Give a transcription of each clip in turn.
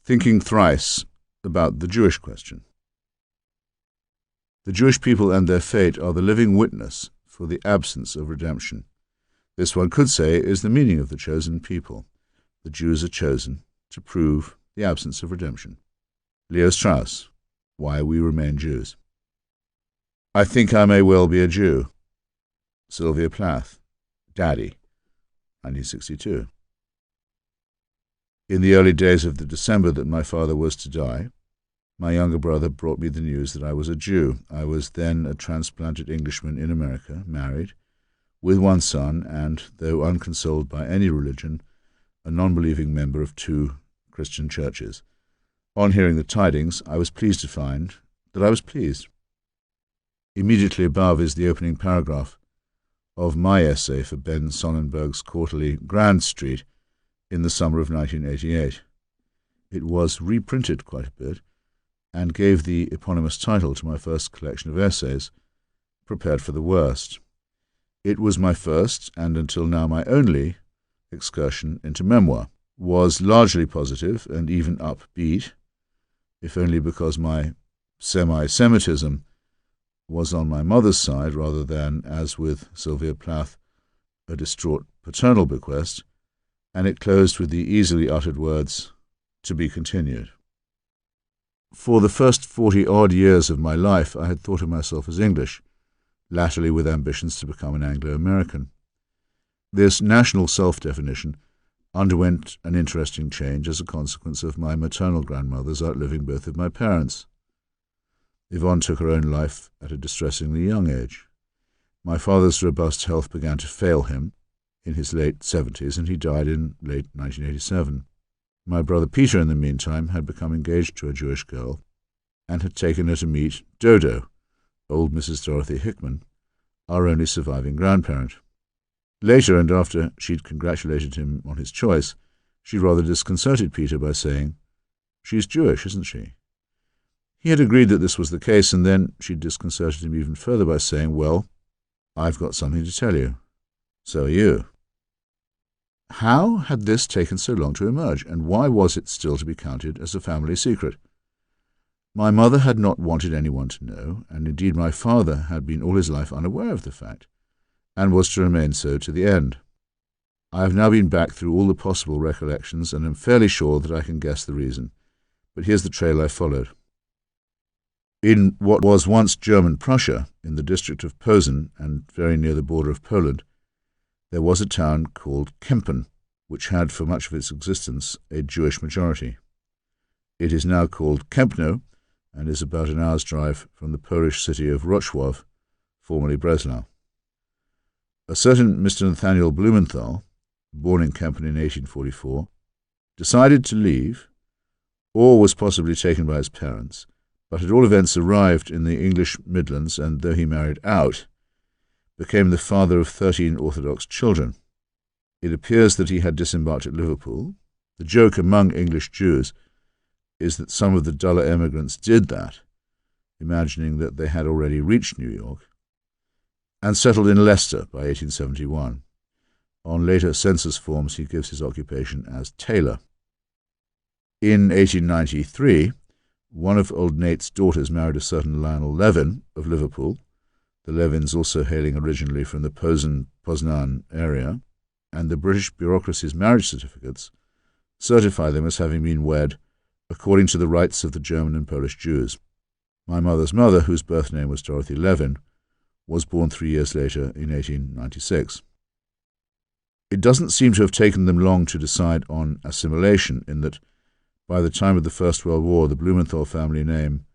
Thinking thrice about the Jewish question. The Jewish people and their fate are the living witness for the absence of redemption. This, one could say, is the meaning of the chosen people. The Jews are chosen to prove the absence of redemption. Leo Strauss, Why We Remain Jews. I think I may well be a Jew. Sylvia Plath, Daddy, 1962. In the early days of the December that my father was to die, my younger brother brought me the news that I was a Jew. I was then a transplanted Englishman in America, married, with one son, and, though unconsoled by any religion, a non-believing member of 2 Christian churches. On hearing the tidings, I was pleased to find that I was pleased. Immediately above is the opening paragraph of my essay for Ben Sonnenberg's quarterly Grand Street in the summer of 1988. It was reprinted quite a bit and gave the eponymous title to my first collection of essays, Prepared for the Worst. It was my first, and until now my only, excursion into memoir, was largely positive and even upbeat, if only because my semi-Semitism was on my mother's side rather than, as with Sylvia Plath, a distraught paternal bequest, and it closed with the easily uttered words, "To be continued." For the first 40-odd years of my life I had thought of myself as English, latterly with ambitions to become an Anglo-American. This national self-definition underwent an interesting change as a consequence of my maternal grandmother's outliving both of my parents. Yvonne took her own life at a distressingly young age. My father's robust health began to fail him in his late 70s, and he died in late 1987. My brother Peter, in the meantime, had become engaged to a Jewish girl and had taken her to meet Dodo, old Mrs. Dorothy Hickman, our only surviving grandparent. Later, and after she'd congratulated him on his choice, she rather disconcerted Peter by saying, "She's Jewish, isn't she?" He had agreed that this was the case, and then she disconcerted him even further by saying, "Well, I've got something to tell you. So are you." How had this taken so long to emerge, and why was it still to be counted as a family secret? My mother had not wanted anyone to know, and indeed my father had been all his life unaware of the fact, and was to remain so to the end. I have now been back through all the possible recollections, and am fairly sure that I can guess the reason, but here's the trail I followed. In what was once German Prussia, in the district of Posen, and very near the border of Poland, there was a town called Kempen, which had for much of its existence a Jewish majority. It is now called Kempno, and is about an hour's drive from the Polish city of Wrocław, formerly Breslau. A certain Mr. Nathaniel Blumenthal, born in Kempen in 1844, decided to leave, or was possibly taken by his parents, but at all events arrived in the English Midlands, and though he married out, became the father of 13 Orthodox children. It appears that he had disembarked at Liverpool. The joke among English Jews is that some of the duller emigrants did that, imagining that they had already reached New York, and settled in Leicester by 1871. On later census forms he gives his occupation as tailor. In 1893, one of old Nate's daughters married a certain Lionel Levin of Liverpool, the Levins also hailing originally from the Poznan area, and the British bureaucracy's marriage certificates certify them as having been wed according to the rites of the German and Polish Jews. My mother's mother, whose birth name was Dorothy Levin, was born 3 years later in 1896. It doesn't seem to have taken them long to decide on assimilation, in that by the time of the First World War the Blumenthal family name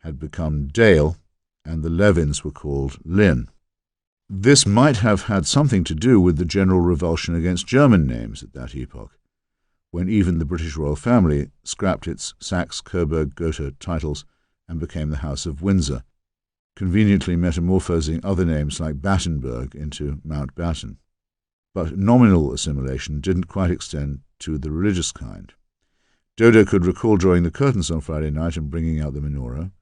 had become Dale, and the Levins were called Lynn. This might have had something to do with the general revulsion against German names at that epoch, when even the British royal family scrapped its Saxe-Coburg-Gotha titles and became the House of Windsor, conveniently metamorphosing other names like Battenberg into Mountbatten. But nominal assimilation didn't quite extend to the religious kind. Dodo could recall drawing the curtains on Friday night and bringing out the menorah,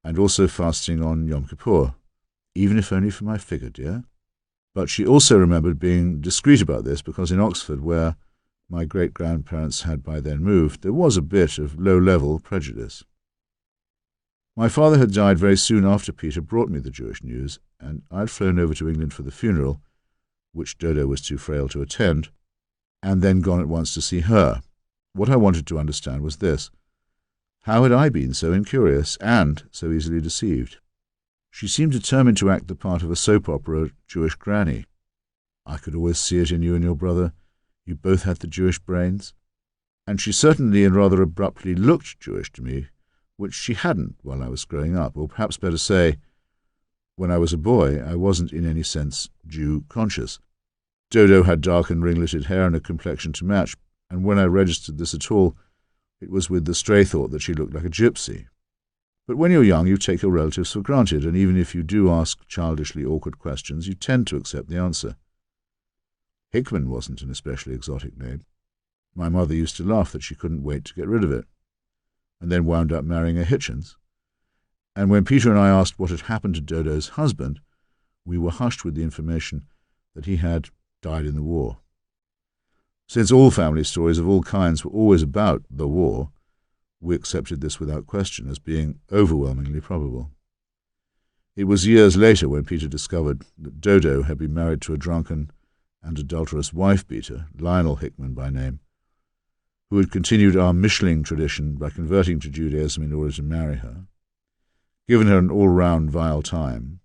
and also fasting on Yom Kippur, even if only for my figure, dear. But she also remembered being discreet about this, because in Oxford, where my great-grandparents had by then moved, there was a bit of low-level prejudice. My father had died very soon after Peter brought me the Jewish news, and I had flown over to England for the funeral, which Dodo was too frail to attend, and then gone at once to see her. What I wanted to understand was this: how had I been so incurious and so easily deceived? She seemed determined to act the part of a soap opera Jewish granny. I could always see it in you and your brother. You both had the Jewish brains. And she certainly and rather abruptly looked Jewish to me, which she hadn't while I was growing up, or perhaps better say, when I was a boy, I wasn't in any sense Jew-conscious. Dodo had dark and ringleted hair and a complexion to match, and when I registered this at all, it was with the stray thought that she looked like a gypsy. But when you're young, you take your relatives for granted, and even if you do ask childishly awkward questions, you tend to accept the answer. Hickman wasn't an especially exotic name. My mother used to laugh that she couldn't wait to get rid of it, and then wound up marrying a Hitchens. And when Peter and I asked what had happened to Dodo's husband, we were hushed with the information that he had died in the war. Since all family stories of all kinds were always about the war, we accepted this without question as being overwhelmingly probable. It was years later when Peter discovered that Dodo had been married to a drunken and adulterous wife-beater, Lionel Hickman by name, who had continued our Mischling tradition by converting to Judaism in order to marry her, given her an all-round vile time,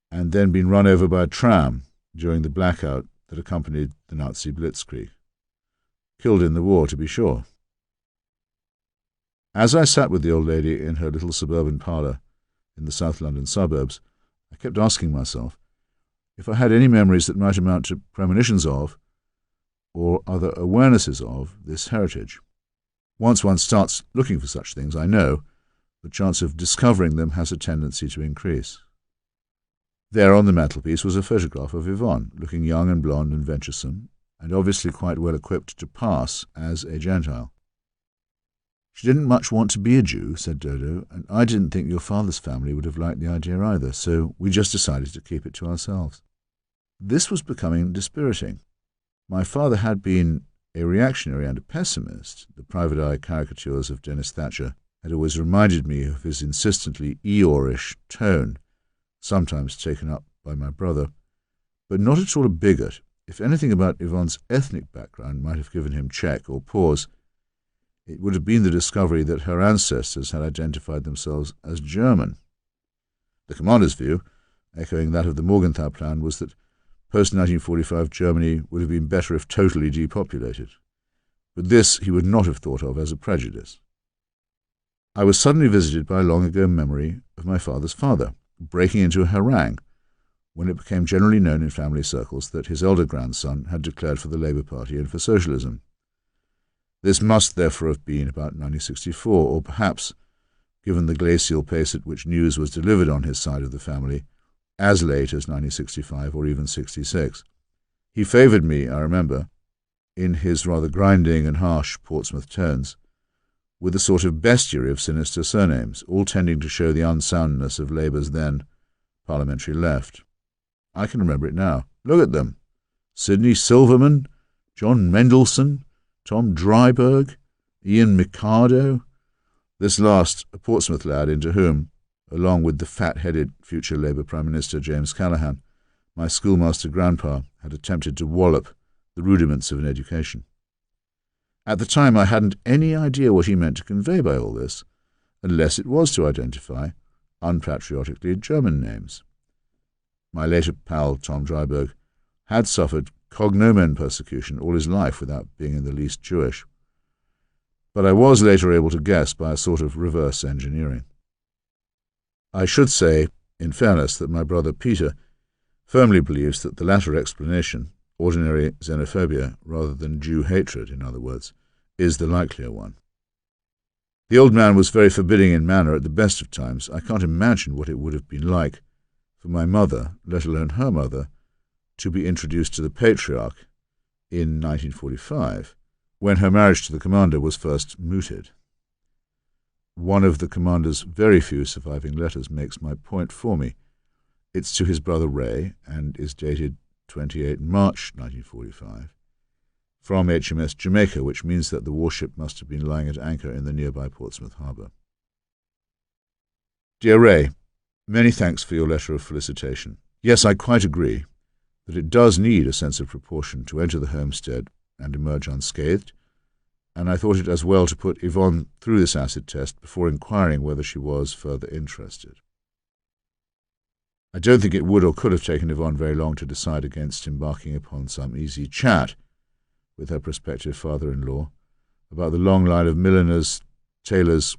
and then been run over by a tram during the blackout that accompanied the Nazi blitzkrieg. Killed in the war, to be sure. As I sat with the old lady in her little suburban parlour in the South London suburbs, I kept asking myself if I had any memories that might amount to premonitions of, or other awarenesses of, this heritage. Once one starts looking for such things, I know, the chance of discovering them has a tendency to increase. There on the mantelpiece was a photograph of Yvonne, looking young and blonde and venturesome, and obviously quite well equipped to pass as a Gentile. "She didn't much want to be a Jew," said Dodo, "and I didn't think your father's family would have liked the idea either, so we just decided to keep it to ourselves." This was becoming dispiriting. My father had been a reactionary and a pessimist. The private eye caricatures of Dennis Thatcher had always reminded me of his insistently Eeyore-ish tone, sometimes taken up by my brother, but not at all a bigot. If anything about Yvonne's ethnic background might have given him check or pause, it would have been the discovery that her ancestors had identified themselves as German. The commander's view, echoing that of the Morgenthau Plan, was that post-1945 Germany would have been better if totally depopulated. But this he would not have thought of as a prejudice. I was suddenly visited by a long-ago memory of my father's father, breaking into a harangue when it became generally known in family circles that his elder grandson had declared for the Labour Party and for socialism. This must therefore have been about 1964, or perhaps, given the glacial pace at which news was delivered on his side of the family, as late as 1965 or even 66. He favoured me, I remember, in his rather grinding and harsh Portsmouth tones, with a sort of bestiary of sinister surnames, all tending to show the unsoundness of Labour's then parliamentary left. I can remember it now. Look at them. Sidney Silverman, John Mendelsohn, Tom Dryburgh, Ian Mikado. This last a Portsmouth lad into whom, along with the fat-headed future Labour Prime Minister James Callaghan, my schoolmaster grandpa had attempted to wallop the rudiments of an education. At the time I hadn't any idea what he meant to convey by all this, unless it was to identify unpatriotically German names. My later pal Tom Dryburgh had suffered cognomen persecution all his life without being in the least Jewish, but I was later able to guess by a sort of reverse engineering. I should say, in fairness, that my brother Peter firmly believes that the latter explanation, ordinary xenophobia rather than Jew hatred, in other words, is the likelier one. The old man was very forbidding in manner at the best of times. I can't imagine what it would have been like for my mother, let alone her mother, to be introduced to the patriarch in 1945, when her marriage to the commander was first mooted. One of the commander's very few surviving letters makes my point for me. It's to his brother Ray, and is dated 28 March 1945. from HMS Jamaica, which means that the warship must have been lying at anchor in the nearby Portsmouth harbour. Dear Ray, many thanks for your letter of felicitation. Yes, I quite agree that it does need a sense of proportion to enter the homestead and emerge unscathed, and I thought it as well to put Yvonne through this acid test before inquiring whether she was further interested. I don't think it would or could have taken Yvonne very long to decide against embarking upon some easy chat with her prospective father-in-law about the long line of milliners, tailors,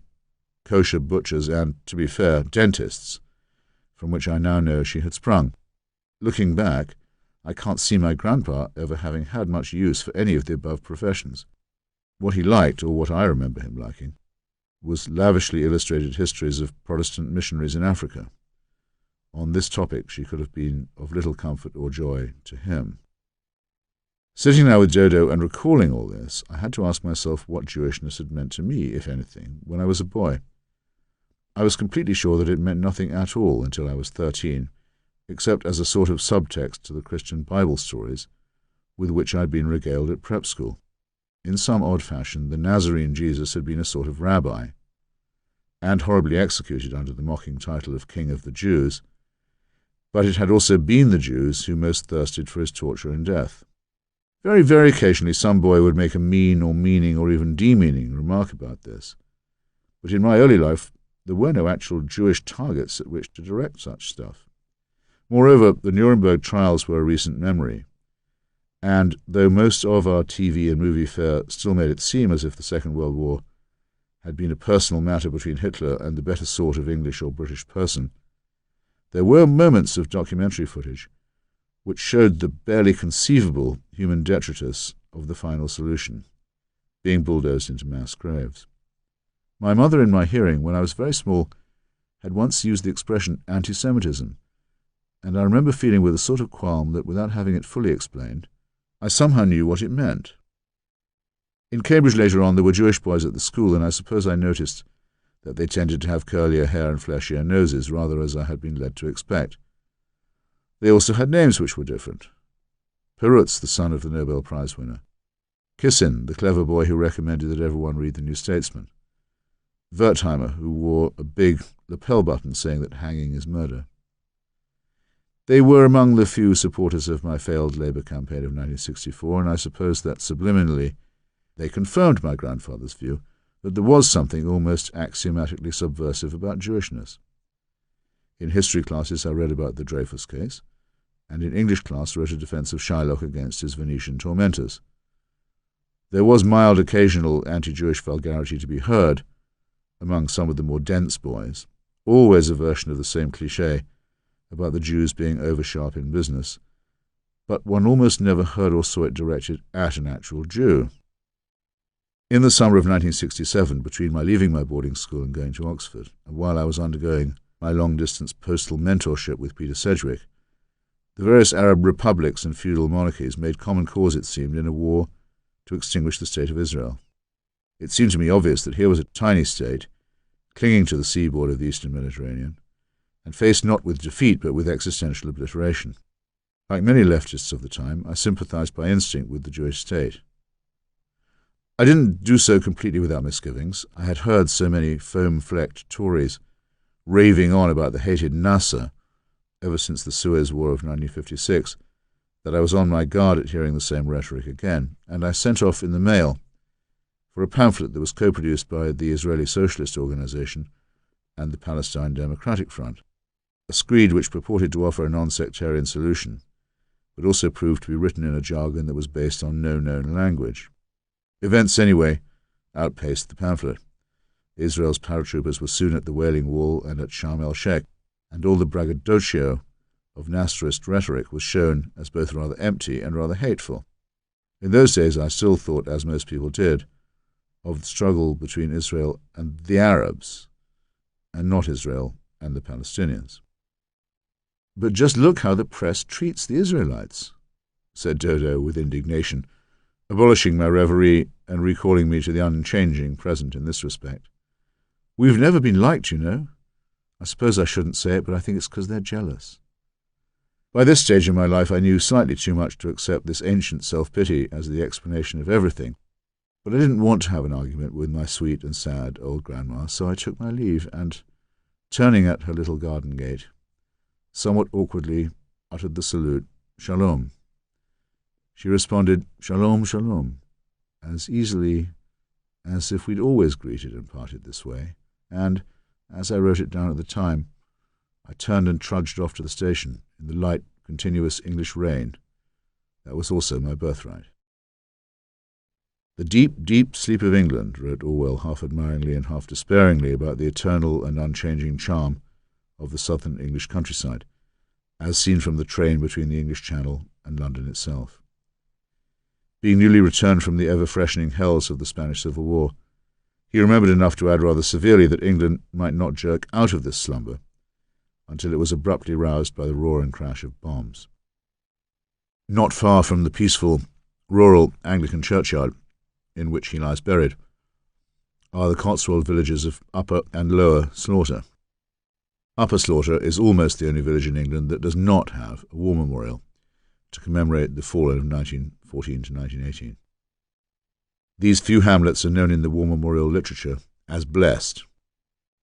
kosher butchers, and, to be fair, dentists, from which I now know she had sprung. Looking back, I can't see my grandpa ever having had much use for any of the above professions. What he liked, or what I remember him liking, was lavishly illustrated histories of Protestant missionaries in Africa. On this topic she could have been of little comfort or joy to him. Sitting now with Dodo and recalling all this, I had to ask myself what Jewishness had meant to me, if anything, when I was a boy. I was completely sure that it meant nothing at all until I was 13, except as a sort of subtext to the Christian Bible stories with which I had been regaled at prep school. In some odd fashion, the Nazarene Jesus had been a sort of rabbi, and horribly executed under the mocking title of King of the Jews, but it had also been the Jews who most thirsted for his torture and death. Very, very occasionally some boy would make a mean or meaning or even demeaning remark about this, but in my early life there were no actual Jewish targets at which to direct such stuff. Moreover, the Nuremberg trials were a recent memory, and though most of our TV and movie fare still made it seem as if the Second World War had been a personal matter between Hitler and the better sort of English or British person, there were moments of documentary footage which showed the barely conceivable human detritus of the final solution, being bulldozed into mass graves. My mother, in my hearing, when I was very small, had once used the expression anti-Semitism, and I remember feeling with a sort of qualm that, without having it fully explained, I somehow knew what it meant. In Cambridge later on there were Jewish boys at the school, and I suppose I noticed that they tended to have curlier hair and fleshier noses, rather as I had been led to expect. They also had names which were different. Perutz, the son of the Nobel Prize winner. Kissin, the clever boy who recommended that everyone read the New Statesman. Wertheimer, who wore a big lapel button saying that hanging is murder. They were among the few supporters of my failed Labour campaign of 1964, and I suppose that subliminally they confirmed my grandfather's view that there was something almost axiomatically subversive about Jewishness. In history classes I read about the Dreyfus case, and in English class wrote a defence of Shylock against his Venetian tormentors. There was mild occasional anti-Jewish vulgarity to be heard among some of the more dense boys, always a version of the same cliché about the Jews being over-sharp in business, but one almost never heard or saw it directed at an actual Jew. In the summer of 1967, between my leaving my boarding school and going to Oxford, and while I was undergoing my long-distance postal mentorship with Peter Sedgwick, the various Arab republics and feudal monarchies made common cause, it seemed, in a war to extinguish the state of Israel. It seemed to me obvious that here was a tiny state, clinging to the seaboard of the Eastern Mediterranean, and faced not with defeat but with existential obliteration. Like many leftists of the time, I sympathized by instinct with the Jewish state. I didn't do so completely without misgivings. I had heard so many foam-flecked Tories raving on about the hated Nasser ever since the Suez War of 1956 that I was on my guard at hearing the same rhetoric again, and I sent off in the mail for a pamphlet that was co-produced by the Israeli Socialist Organization and the Palestine Democratic Front, a screed which purported to offer a non-sectarian solution, but also proved to be written in a jargon that was based on no known language. Events, anyway, outpaced the pamphlet. Israel's paratroopers were soon at the Wailing Wall and at Sharm el-Sheikh, and all the braggadocio of Nasserist rhetoric was shown as both rather empty and rather hateful. In those days I still thought, as most people did, of the struggle between Israel and the Arabs, and not Israel and the Palestinians. "But just look how the press treats the Israelites," said Dodo with indignation, abolishing my reverie and recalling me to the unchanging present in this respect. "We've never been liked, you know. I suppose I shouldn't say it, but I think it's because they're jealous." By this stage in my life I knew slightly too much to accept this ancient self-pity as the explanation of everything, but I didn't want to have an argument with my sweet and sad old grandma, so I took my leave and, turning at her little garden gate, somewhat awkwardly uttered the salute, "Shalom." She responded, "Shalom, shalom," as easily as if we'd always greeted and parted this way, and, as I wrote it down at the time, I turned and trudged off to the station in the light, continuous English rain. That was also my birthright. "The deep, deep sleep of England," wrote Orwell half admiringly and half despairingly about the eternal and unchanging charm of the southern English countryside, as seen from the train between the English Channel and London itself. Being newly returned from the ever-freshening hells of the Spanish Civil War, he remembered enough to add rather severely that England might not jerk out of this slumber until it was abruptly roused by the roar and crash of bombs. Not far from the peaceful, rural Anglican churchyard in which he lies buried are the Cotswold villages of Upper and Lower Slaughter. Upper Slaughter is almost the only village in England that does not have a war memorial to commemorate the fallen of 1914 to 1918. These few hamlets are known in the war memorial literature as blessed,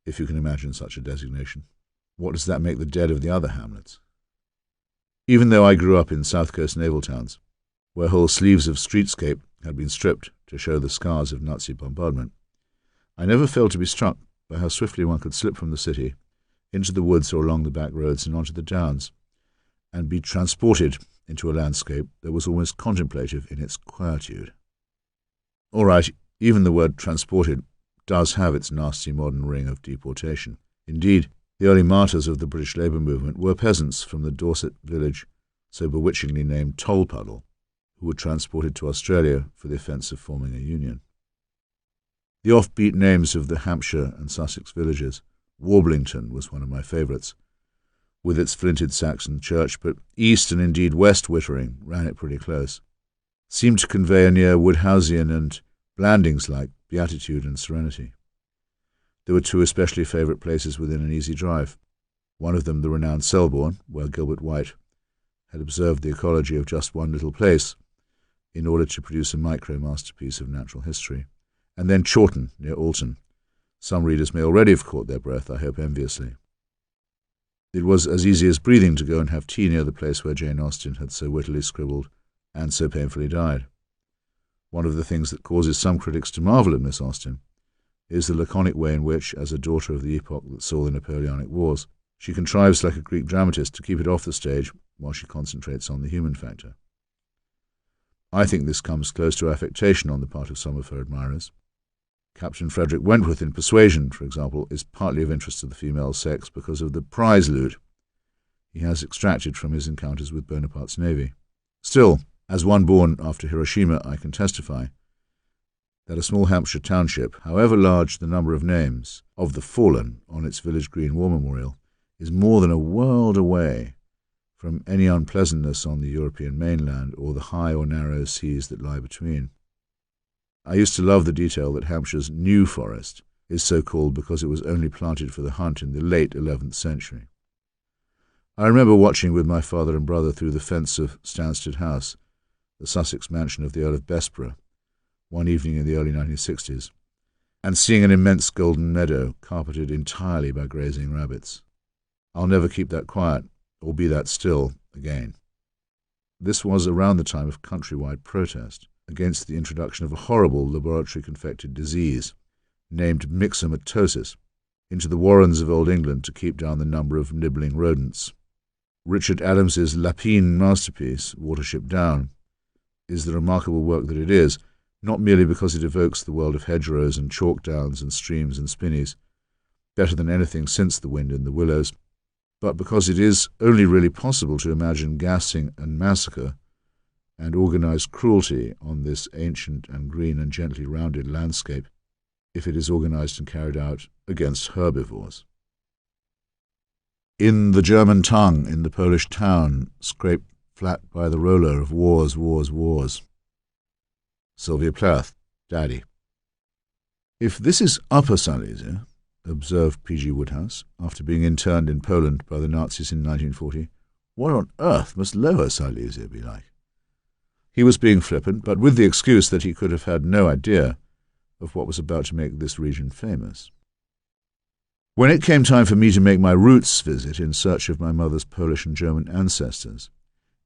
if you can imagine such a designation. What does that make the dead of the other hamlets? Even though I grew up in South Coast naval towns, where whole sleeves of streetscape had been stripped to show the scars of Nazi bombardment, I never failed to be struck by how swiftly one could slip from the city into the woods or along the back roads and onto the downs, and be transported into a landscape that was almost contemplative in its quietude. All right, even the word transported does have its nasty modern ring of deportation. Indeed, the early martyrs of the British labour movement were peasants from the Dorset village so bewitchingly named Tolpuddle, who were transported to Australia for the offence of forming a union. The offbeat names of the Hampshire and Sussex villages, Warblington was one of my favourites, with its flinted Saxon church, but East and indeed West Wittering ran it pretty close, seemed to convey a near Woodhouseian and Blandings-like beatitude and serenity. There were two especially favourite places within an easy drive, one of them the renowned Selborne, where Gilbert White had observed the ecology of just one little place in order to produce a micro-masterpiece of natural history, and then Chawton, near Alton. Some readers may already have caught their breath, I hope enviously. It was as easy as breathing to go and have tea near the place where Jane Austen had so wittily scribbled and so painfully died. One of the things that causes some critics to marvel at Miss Austen is the laconic way in which, as a daughter of the epoch that saw the Napoleonic Wars, she contrives like a Greek dramatist to keep it off the stage while she concentrates on the human factor. I think this comes close to affectation on the part of some of her admirers. Captain Frederick Wentworth in Persuasion, for example, is partly of interest to the female sex because of the prize loot he has extracted from his encounters with Bonaparte's navy. Still, as one born after Hiroshima, I can testify that a small Hampshire township, however large the number of names of the fallen on its village green war memorial, is more than a world away from any unpleasantness on the European mainland or the high or narrow seas that lie between. I used to love the detail that Hampshire's New Forest is so called because it was only planted for the hunt in the late 11th century. I remember watching with my father and brother through the fence of Stanstead House, the Sussex mansion of the Earl of Bessborough, one evening in the early 1960s, and seeing an immense golden meadow carpeted entirely by grazing rabbits. I'll never keep that quiet, or be that still, again. This was around the time of countrywide protest against the introduction of a horrible laboratory-confected disease named myxomatosis into the warrens of Old England to keep down the number of nibbling rodents. Richard Adams's lapine masterpiece, Watership Down, is the remarkable work that it is, not merely because it evokes the world of hedgerows and chalk downs and streams and spinneys, better than anything since The Wind in the Willows, but because it is only really possible to imagine gassing and massacre and organized cruelty on this ancient and green and gently rounded landscape if it is organized and carried out against herbivores. In the German tongue, in the Polish town, scraped flat by the roller of wars, wars, wars. Sylvia Plath, Daddy. If this is Upper Silesia, observed P.G. Woodhouse, after being interned in Poland by the Nazis in 1940, What on earth must Lower Silesia be like? He was being flippant, but with the excuse that he could have had no idea of what was about to make this region famous. When it came time for me to make my roots visit in search of my mother's Polish and German ancestors,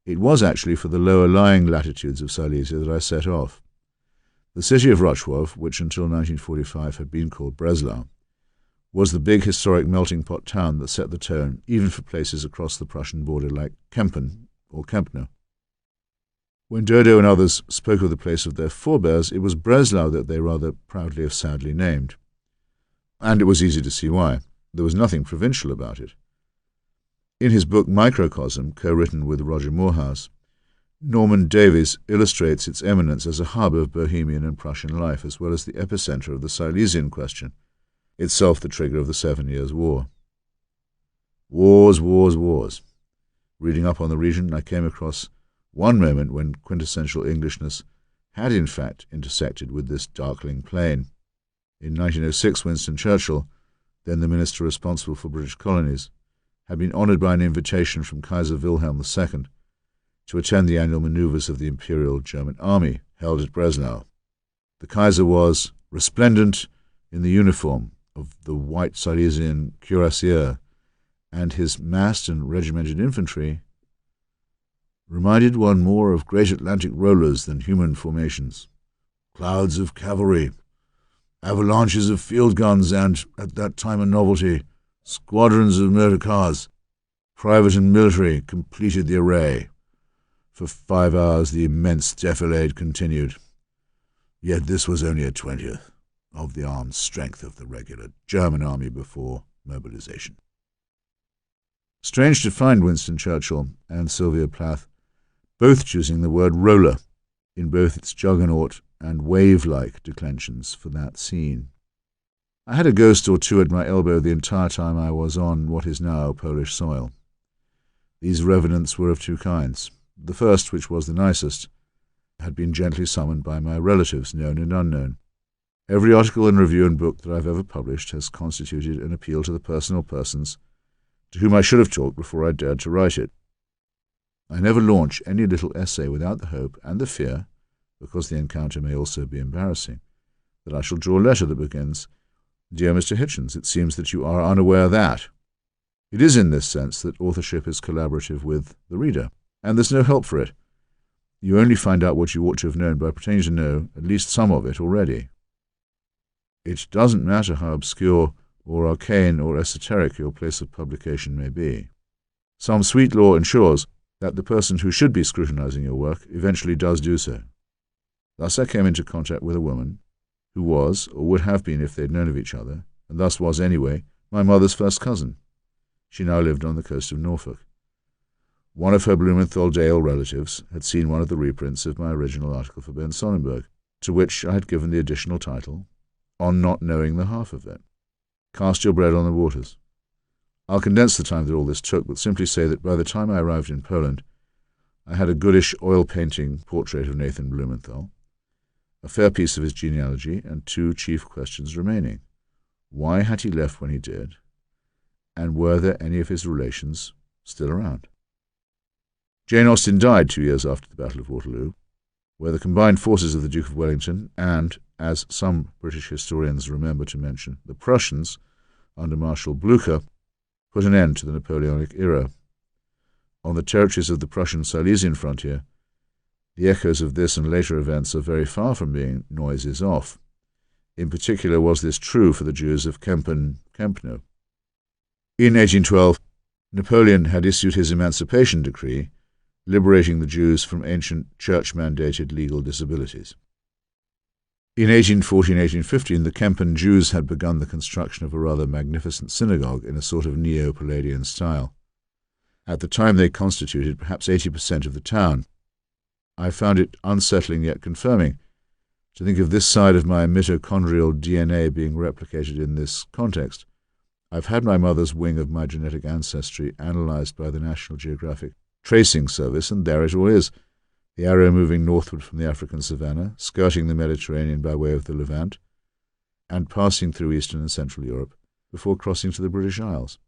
it was actually for the lower-lying latitudes of Silesia that I set off. The city of Wrocław, which until 1945 had been called Breslau, was the big historic melting pot town that set the tone even for places across the Prussian border like Kempen or Kempner. When Dodo and others spoke of the place of their forebears, it was Breslau that they rather proudly or sadly named. And it was easy to see why. There was nothing provincial about it. In his book Microcosm, co-written with Roger Moorhouse, Norman Davies illustrates its eminence as a hub of Bohemian and Prussian life, as well as the epicenter of the Silesian question, itself the trigger of the 7 Years' War. Wars, wars, wars. Reading up on the region, I came across one moment when quintessential Englishness had in fact intersected with this darkling plain. In 1906, Winston Churchill, then the minister responsible for British colonies, had been honoured by an invitation from Kaiser Wilhelm II to attend the annual manoeuvres of the Imperial German Army held at Breslau. The Kaiser was resplendent in the uniform of the white Silesian cuirassier, and his massed and regimented infantry reminded one more of great Atlantic rollers than human formations. Clouds of cavalry, avalanches of field guns, and, at that time a novelty, squadrons of motor cars, private and military, completed the array. For 5 hours the immense defilade continued. Yet this was only a 20th of the armed strength of the regular German army before mobilization. Strange to find Winston Churchill and Sylvia Plath both choosing the word roller in both its juggernaut and wave-like declensions for that scene. I had a ghost or two at my elbow the entire time I was on what is now Polish soil. These revenants were of two kinds. The first, which was the nicest, had been gently summoned by my relatives, known and unknown. Every article and review and book that I've ever published has constituted an appeal to the personal persons to whom I should have talked before I dared to write it. I never launch any little essay without the hope and the fear, because the encounter may also be embarrassing, that I shall draw a letter that begins, "Dear Mr. Hitchens, it seems that you are unaware that." It is in this sense that authorship is collaborative with the reader, and there's no help for it. You only find out what you ought to have known by pretending to know at least some of it already. It doesn't matter how obscure or arcane or esoteric your place of publication may be. Some sweet law ensures that the person who should be scrutinizing your work eventually does do so. Thus I came into contact with a woman who was, or would have been if they'd known of each other, and thus was anyway, my mother's first cousin. She now lived on the coast of Norfolk. One of her Blumenthal Dale relatives had seen one of the reprints of my original article for Ben Sonnenberg, to which I had given the additional title, On Not Knowing the Half of It. Cast your bread on the waters. I'll condense the time that all this took, but simply say that by the time I arrived in Poland, I had a goodish oil-painting portrait of Nathan Blumenthal, a fair piece of his genealogy, and two chief questions remaining. Why had he left when he did? And were there any of his relations still around? Jane Austen died 2 years after the Battle of Waterloo, where the combined forces of the Duke of Wellington and, as some British historians remember to mention, the Prussians, under Marshal Blucher, put an end to the Napoleonic era. On the territories of the Prussian Silesian frontier, the echoes of this and later events are very far from being noises off. In particular was this true for the Jews of Kempno. In 1812, Napoleon had issued his emancipation decree, liberating the Jews from ancient church-mandated legal disabilities. In 1814-1815, the Kempen Jews had begun the construction of a rather magnificent synagogue in a sort of Neo-Palladian style. At the time they constituted perhaps 80% of the town. I found it unsettling yet confirming to think of this side of my mitochondrial DNA being replicated in this context. I've had my mother's wing of my genetic ancestry analyzed by the National Geographic Tracing Service, and there it all is, the arrow moving northward from the African savanna, skirting the Mediterranean by way of the Levant, and passing through Eastern and Central Europe before crossing to the British Isles.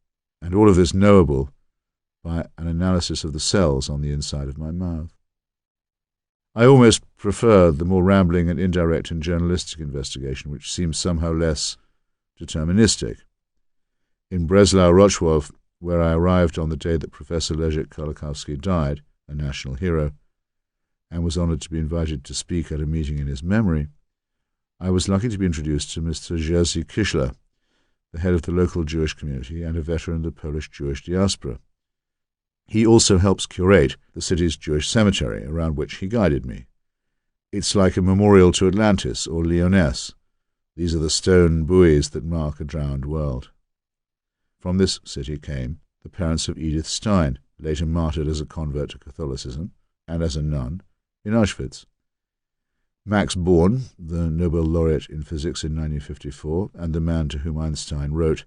And all of this knowable by an analysis of the cells on the inside of my mouth. I almost prefer the more rambling and indirect and journalistic investigation, which seems somehow less deterministic. In Breslau-Rochwov, where I arrived on the day that Professor Leszek Kolakowski died, a national hero, and was honoured to be invited to speak at a meeting in his memory, I was lucky to be introduced to Mr. Jerzy Kiszler, the head of the local Jewish community and a veteran of the Polish Jewish diaspora. He also helps curate the city's Jewish cemetery, around which he guided me. It's like a memorial to Atlantis or Lyonesse. These are the stone buoys that mark a drowned world. From this city came the parents of Edith Stein, later martyred as a convert to Catholicism and as a nun in Auschwitz. Max Born, the Nobel laureate in physics in 1954, and the man to whom Einstein wrote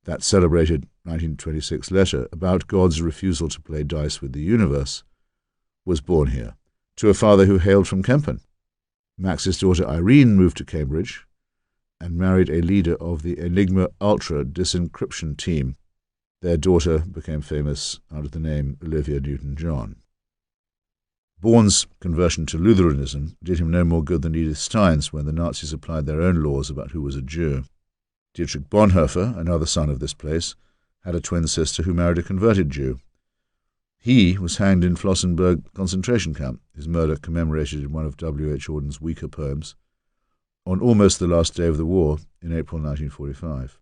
that celebrated 1926 letter about God's refusal to play dice with the universe, was born here, to a father who hailed from Kempen. Max's daughter Irene moved to Cambridge and married a leader of the Enigma Ultra disencryption team. Their daughter became famous under the name Olivia Newton-John. Born's conversion to Lutheranism did him no more good than Edith Stein's when the Nazis applied their own laws about who was a Jew. Dietrich Bonhoeffer, another son of this place, had a twin sister who married a converted Jew. He was hanged in Flossenburg concentration camp, his murder commemorated in one of W. H. Auden's weaker poems, on almost the last day of the war in April 1945.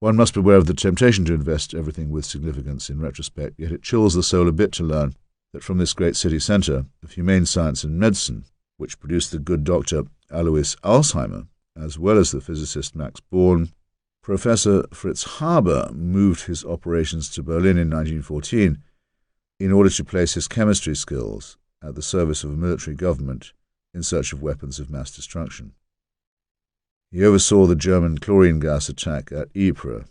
One must beware of the temptation to invest everything with significance in retrospect, yet it chills the soul a bit to learn that from this great city centre of humane science and medicine, which produced the good doctor Alois Alzheimer, as well as the physicist Max Born, Professor Fritz Haber moved his operations to Berlin in 1914 in order to place his chemistry skills at the service of a military government in search of weapons of mass destruction. He oversaw the German chlorine gas attack at Ypres,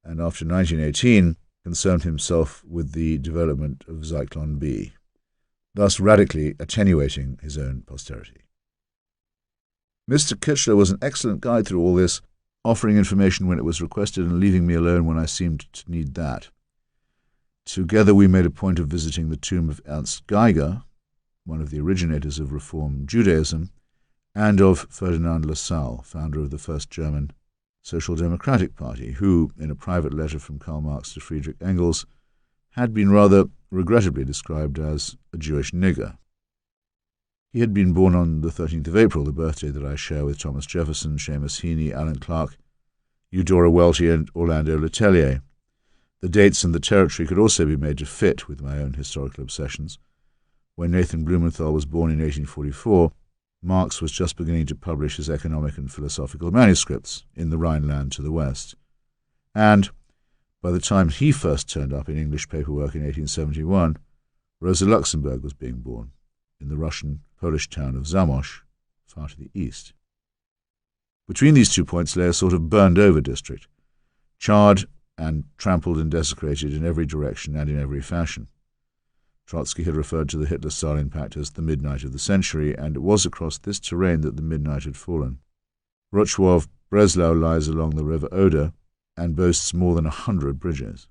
and after 1918 concerned himself with the development of Zyklon B, thus radically attenuating his own posterity. Mr. Kiszler was an excellent guide through all this, offering information when it was requested and leaving me alone when I seemed to need that. Together we made a point of visiting the tomb of Ernst Geiger, one of the originators of Reform Judaism, and of Ferdinand Lassalle, founder of the first German Social Democratic Party, who, in a private letter from Karl Marx to Friedrich Engels, had been rather regrettably described as a Jewish nigger. He had been born on the 13th of April, the birthday that I share with Thomas Jefferson, Seamus Heaney, Alan Clark, Eudora Welty, and Orlando Letelier. The dates and the territory could also be made to fit with my own historical obsessions. When Nathan Blumenthal was born in 1844, Marx was just beginning to publish his economic and philosophical manuscripts in the Rhineland to the west. And, by the time he first turned up in English paperwork in 1871, Rosa Luxemburg was being born in the Russian-Polish town of Zamość, far to the east. Between these 2 points lay a sort of burned-over district, charred and trampled and desecrated in every direction and in every fashion. Trotsky had referred to the Hitler-Stalin pact as the midnight of the century, and it was across this terrain that the midnight had fallen. Rochwov-Breslau lies along the river Oder and boasts more than 100 bridges.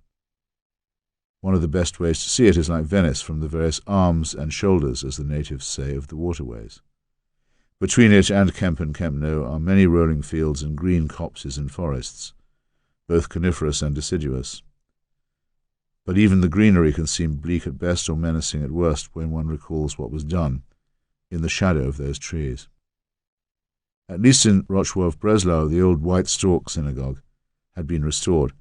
One of the best ways to see it is like Venice, from the various arms and shoulders, as the natives say, of the waterways. Between it and Kempen-Kempnoe are many rolling fields and green copses and forests, both coniferous and deciduous. But even the greenery can seem bleak at best or menacing at worst when one recalls what was done in the shadow of those trees. At least in Rochwov-Breslau, the old White Stork synagogue had been restored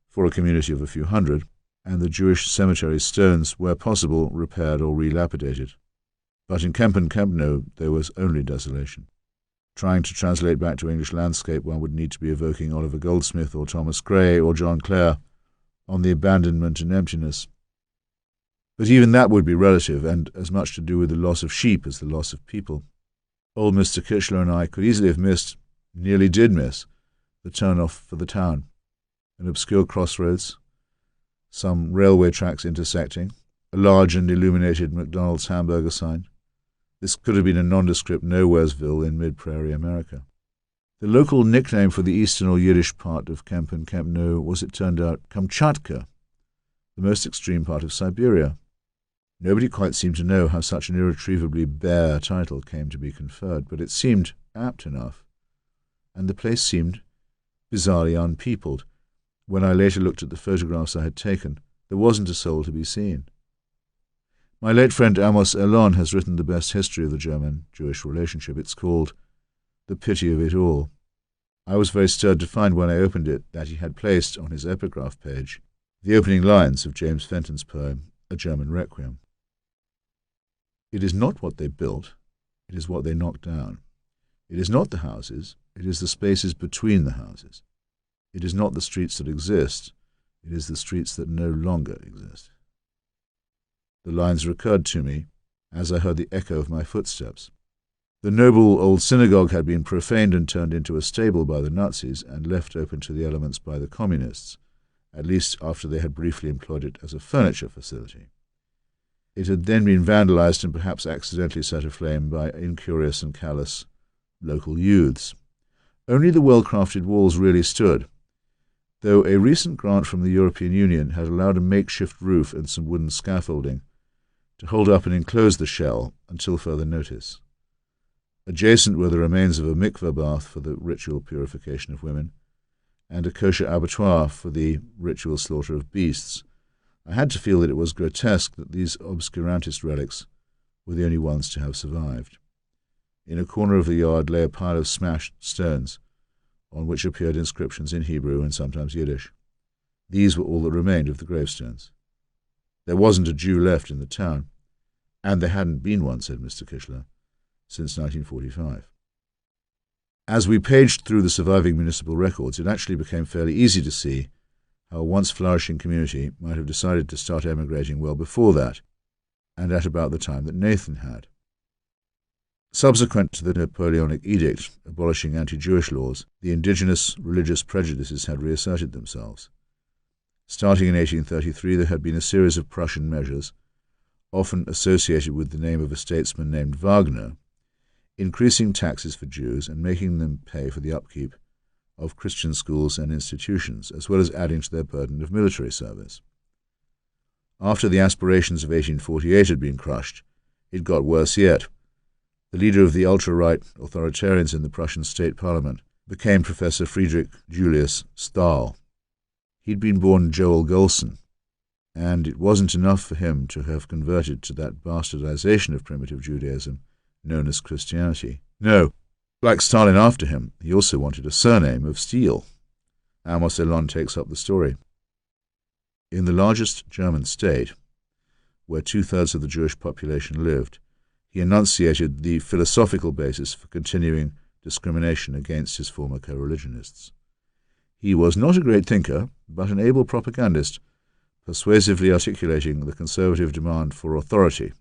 for a community of a few hundred, and the Jewish cemetery's stones, where possible, repaired or relapidated. But in Kempen-Kempnoe there was only desolation. Trying to translate back to English landscape, one would need to be evoking Oliver Goldsmith or Thomas Gray or John Clare on the abandonment and emptiness. But even that would be relative, and as much to do with the loss of sheep as the loss of people. Old Mr. Kiszler and I could easily have missed, nearly did miss, the turn-off for the town. An obscure crossroads, some railway tracks intersecting, a large and illuminated McDonald's hamburger sign. This could have been a nondescript Nowheresville in mid-prairie America. The local nickname for the eastern or Yiddish part of Kempen-Kempnoe was, it turned out, Kamchatka, the most extreme part of Siberia. Nobody quite seemed to know how such an irretrievably bare title came to be conferred, but it seemed apt enough, and the place seemed bizarrely unpeopled. When I later looked at the photographs I had taken, there wasn't a soul to be seen. My late friend Amos Elon has written the best history of the German-Jewish relationship. It's called The Pity of It All. I was very stirred to find when I opened it that he had placed on his epigraph page the opening lines of James Fenton's poem, A German Requiem. It is not what they built, it is what they knocked down. It is not the houses, it is the spaces between the houses. It is not the streets that exist, it is the streets that no longer exist. The lines recurred to me as I heard the echo of my footsteps. The noble old synagogue had been profaned and turned into a stable by the Nazis and left open to the elements by the communists, at least after they had briefly employed it as a furniture facility. It had then been vandalized and perhaps accidentally set aflame by incurious and callous local youths. Only the well-crafted walls really stood, though a recent grant from the European Union had allowed a makeshift roof and some wooden scaffolding to hold up and enclose the shell until further notice. Adjacent were the remains of a mikveh bath for the ritual purification of women, and a kosher abattoir for the ritual slaughter of beasts. I had to feel that it was grotesque that these obscurantist relics were the only ones to have survived. In a corner of the yard lay a pile of smashed stones, on which appeared inscriptions in Hebrew and sometimes Yiddish. These were all that remained of the gravestones. There wasn't a Jew left in the town, and there hadn't been one, said Mr. Kishler, since 1945. As we paged through the surviving municipal records, it actually became fairly easy to see how a once flourishing community might have decided to start emigrating well before that, and at about the time that Nathan had. Subsequent to the Napoleonic edict abolishing anti-Jewish laws, the indigenous religious prejudices had reasserted themselves. Starting in 1833, there had been a series of Prussian measures, often associated with the name of a statesman named Wagner, increasing taxes for Jews and making them pay for the upkeep of Christian schools and institutions, as well as adding to their burden of military service. After the aspirations of 1848 had been crushed, it got worse yet. The leader of the ultra-right authoritarians in the Prussian state parliament became Professor Friedrich Julius Stahl. He'd been born Joel Golson, and it wasn't enough for him to have converted to that bastardization of primitive Judaism known as Christianity. No, like Stalin after him, he also wanted a surname of steel. Amos Elon takes up the story. In the largest German state, where 2/3 of the Jewish population lived, he enunciated the philosophical basis for continuing discrimination against his former co-religionists. He was not a great thinker, but an able propagandist, persuasively articulating the conservative demand for authority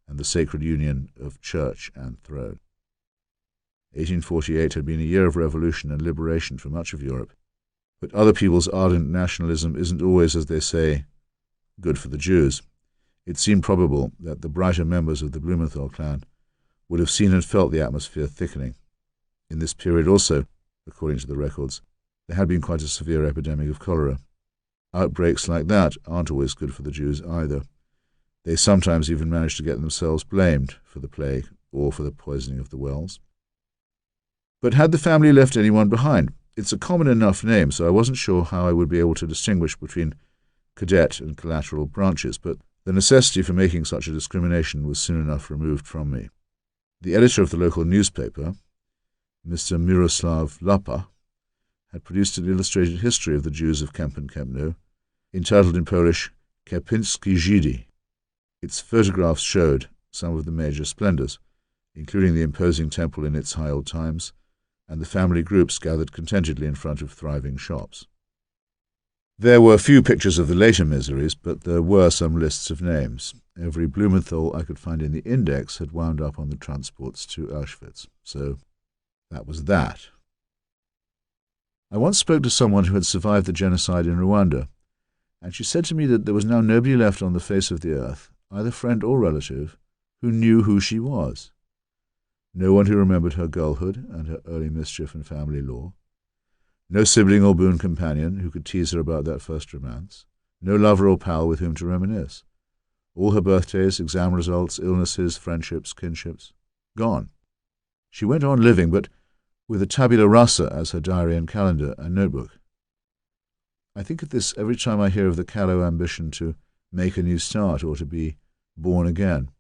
and the sacred union of church and throne. 1848 had been a year of revolution and liberation for much of Europe, but other people's ardent nationalism isn't always, as they say, good for the Jews. It seemed probable that the brighter members of the Blumenthal clan would have seen and felt the atmosphere thickening. In this period also, according to the records, there had been quite a severe epidemic of cholera. Outbreaks like that aren't always good for the Jews either. They sometimes even manage to get themselves blamed for the plague or for the poisoning of the wells. But had the family left anyone behind? It's a common enough name, so I wasn't sure how I would be able to distinguish between cadet and collateral branches, but the necessity for making such a discrimination was soon enough removed from me. The editor of the local newspaper, Mr. Miroslav Lapa, had produced an illustrated history of the Jews of Kempen-Kempno, entitled in Polish Kępińscy Żydzi. Its photographs showed some of the major splendors, including the imposing temple in its high old times, and the family groups gathered contentedly in front of thriving shops. There were few pictures of the later miseries, but there were some lists of names. Every Blumenthal I could find in the index had wound up on the transports to Auschwitz. So that was that. I once spoke to someone who had survived the genocide in Rwanda, and she said to me that there was now nobody left on the face of the earth, either friend or relative, who knew who she was. No one who remembered her girlhood and her early mischief and family law. No sibling or boon companion who could tease her about that first romance. no lover or pal with whom to reminisce. All her birthdays, exam results, illnesses, friendships, kinships, gone. She went on living, but with a tabula rasa as her diary and calendar and notebook. I think of this every time I hear of the callow ambition to make a new start or to be born again.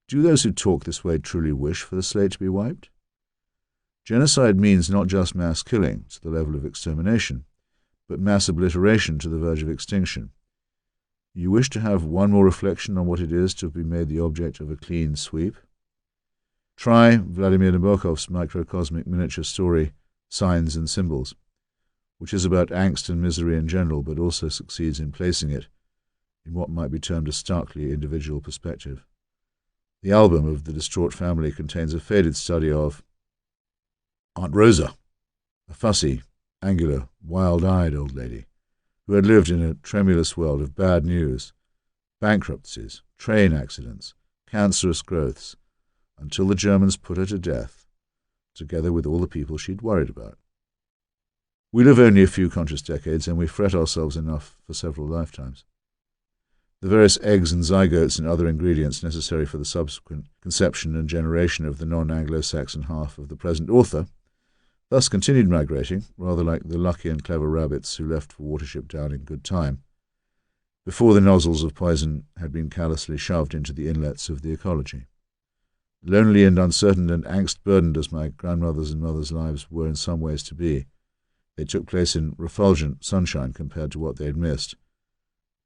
Do those who talk this way truly wish for the slate to be wiped? Genocide means not just mass killing to the level of extermination, but mass obliteration to the verge of extinction. You wish to have one more reflection on what it is to have been made the object of a clean sweep? Try Vladimir Nabokov's microcosmic miniature story, Signs and Symbols, which is about angst and misery in general, but also succeeds in placing it in what might be termed a starkly individual perspective. The album of the distraught family contains a faded study of Aunt Rosa, a fussy, angular, wild-eyed old lady who had lived in a tremulous world of bad news, bankruptcies, train accidents, cancerous growths, until the Germans put her to death, together with all the people she'd worried about. We live only a few conscious decades, and we fret ourselves enough for several lifetimes. The various eggs and zygotes and other ingredients necessary for the subsequent conception and generation of the non-Anglo-Saxon half of the present author thus continued migrating, rather like the lucky and clever rabbits who left for Watership Down in good time, before the nozzles of poison had been callously shoved into the inlets of the ecology. Lonely and uncertain and angst-burdened as my grandmother's and mother's lives were in some ways to be, they took place in refulgent sunshine compared to what they had missed,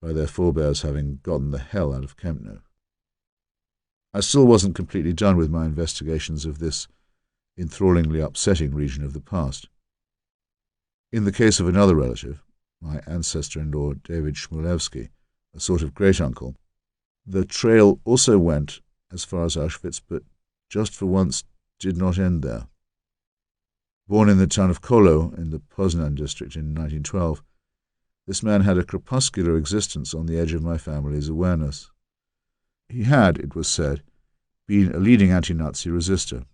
by their forebears having gotten the hell out of Kempno. I still wasn't completely done with my investigations of this enthrallingly upsetting region of the past. In the case of another relative, my ancestor-in-law David Chmielewski, a sort of great-uncle, the trail also went as far as Auschwitz, but just for once did not end there. Born in the town of Kolo in the Poznan district in 1912, this man had a crepuscular existence on the edge of my family's awareness. He had, it was said, been a leading anti-Nazi resistor.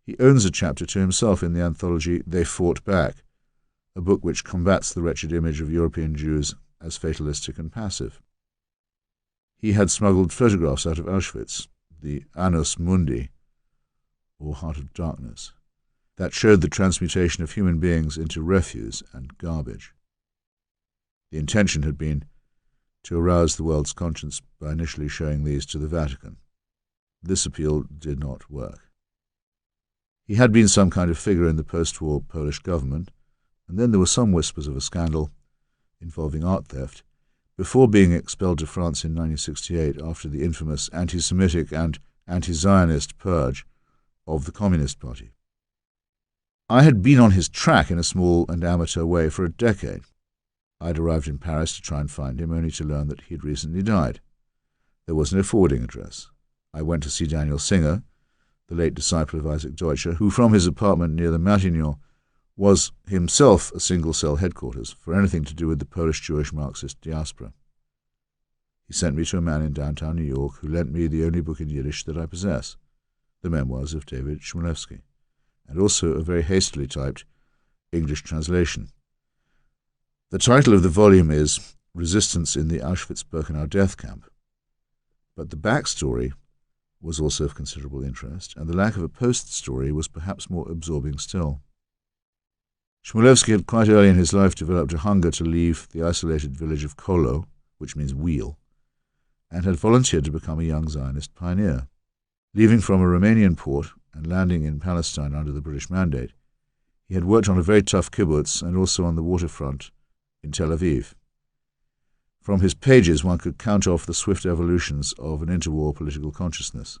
He owns a chapter to himself in the anthology They Fought Back, a book which combats the wretched image of European Jews as fatalistic and passive. He had smuggled photographs out of Auschwitz, the Annus Mundi, or Heart of Darkness, that showed the transmutation of human beings into refuse and garbage. The intention had been to arouse the world's conscience by initially showing these to the Vatican. This appeal did not work. He had been some kind of figure in the post-war Polish government, and then there were some whispers of a scandal involving art theft, before being expelled to France in 1968 after the infamous anti-Semitic and anti-Zionist purge of the Communist Party. I had been on his track in a small and amateur way for a decade. I had arrived in Paris to try and find him, only to learn that he had recently died. There was no forwarding address. I went to see Daniel Singer, the late disciple of Isaac Deutscher, who from his apartment near the Matignon was himself a single-cell headquarters for anything to do with the Polish-Jewish Marxist diaspora. He sent me to a man in downtown New York who lent me the only book in Yiddish that I possess, the memoirs of David Chmielewski, and also a very hastily typed English translation. The title of the volume is Resistance in the Auschwitz-Birkenau Death Camp, but the backstory was also of considerable interest, and the lack of a post-story was perhaps more absorbing still. Chmielewski had quite early in his life developed a hunger to leave the isolated village of Kolo, which means wheel, and had volunteered to become a young Zionist pioneer. Leaving from a Romanian port and landing in Palestine under the British Mandate, he had worked on a very tough kibbutz and also on the waterfront in Tel Aviv. From his pages one could count off the swift evolutions of an interwar political consciousness.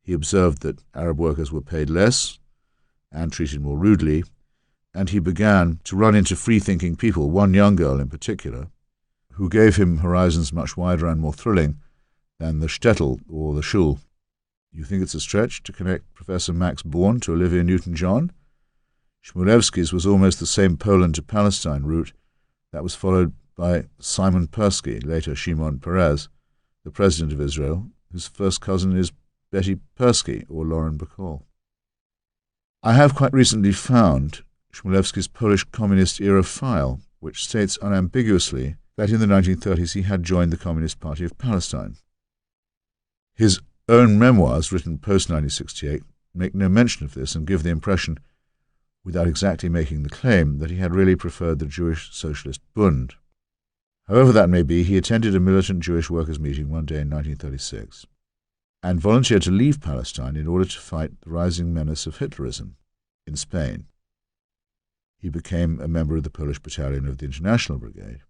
He observed that Arab workers were paid less and treated more rudely, and he began to run into free-thinking people, one young girl in particular, who gave him horizons much wider and more thrilling than the shtetl or the shul. You think it's a stretch to connect Professor Max Born to Olivia Newton-John? Chmielewski's was almost the same Poland to Palestine route that was followed by Simon Persky, later Shimon Peres, the president of Israel, whose first cousin is Betty Persky or Lauren Bacall. I have quite recently found Chmielewski's Polish Communist-era file, which states unambiguously that in the 1930s he had joined the Communist Party of Palestine. His own memoirs, written post-1968, make no mention of this and give the impression, without exactly making the claim, that he had really preferred the Jewish Socialist Bund. However that may be, he attended a militant Jewish workers' meeting one day in 1936 and volunteered to leave Palestine in order to fight the rising menace of Hitlerism in Spain. He became a member of the Polish battalion of the International Brigade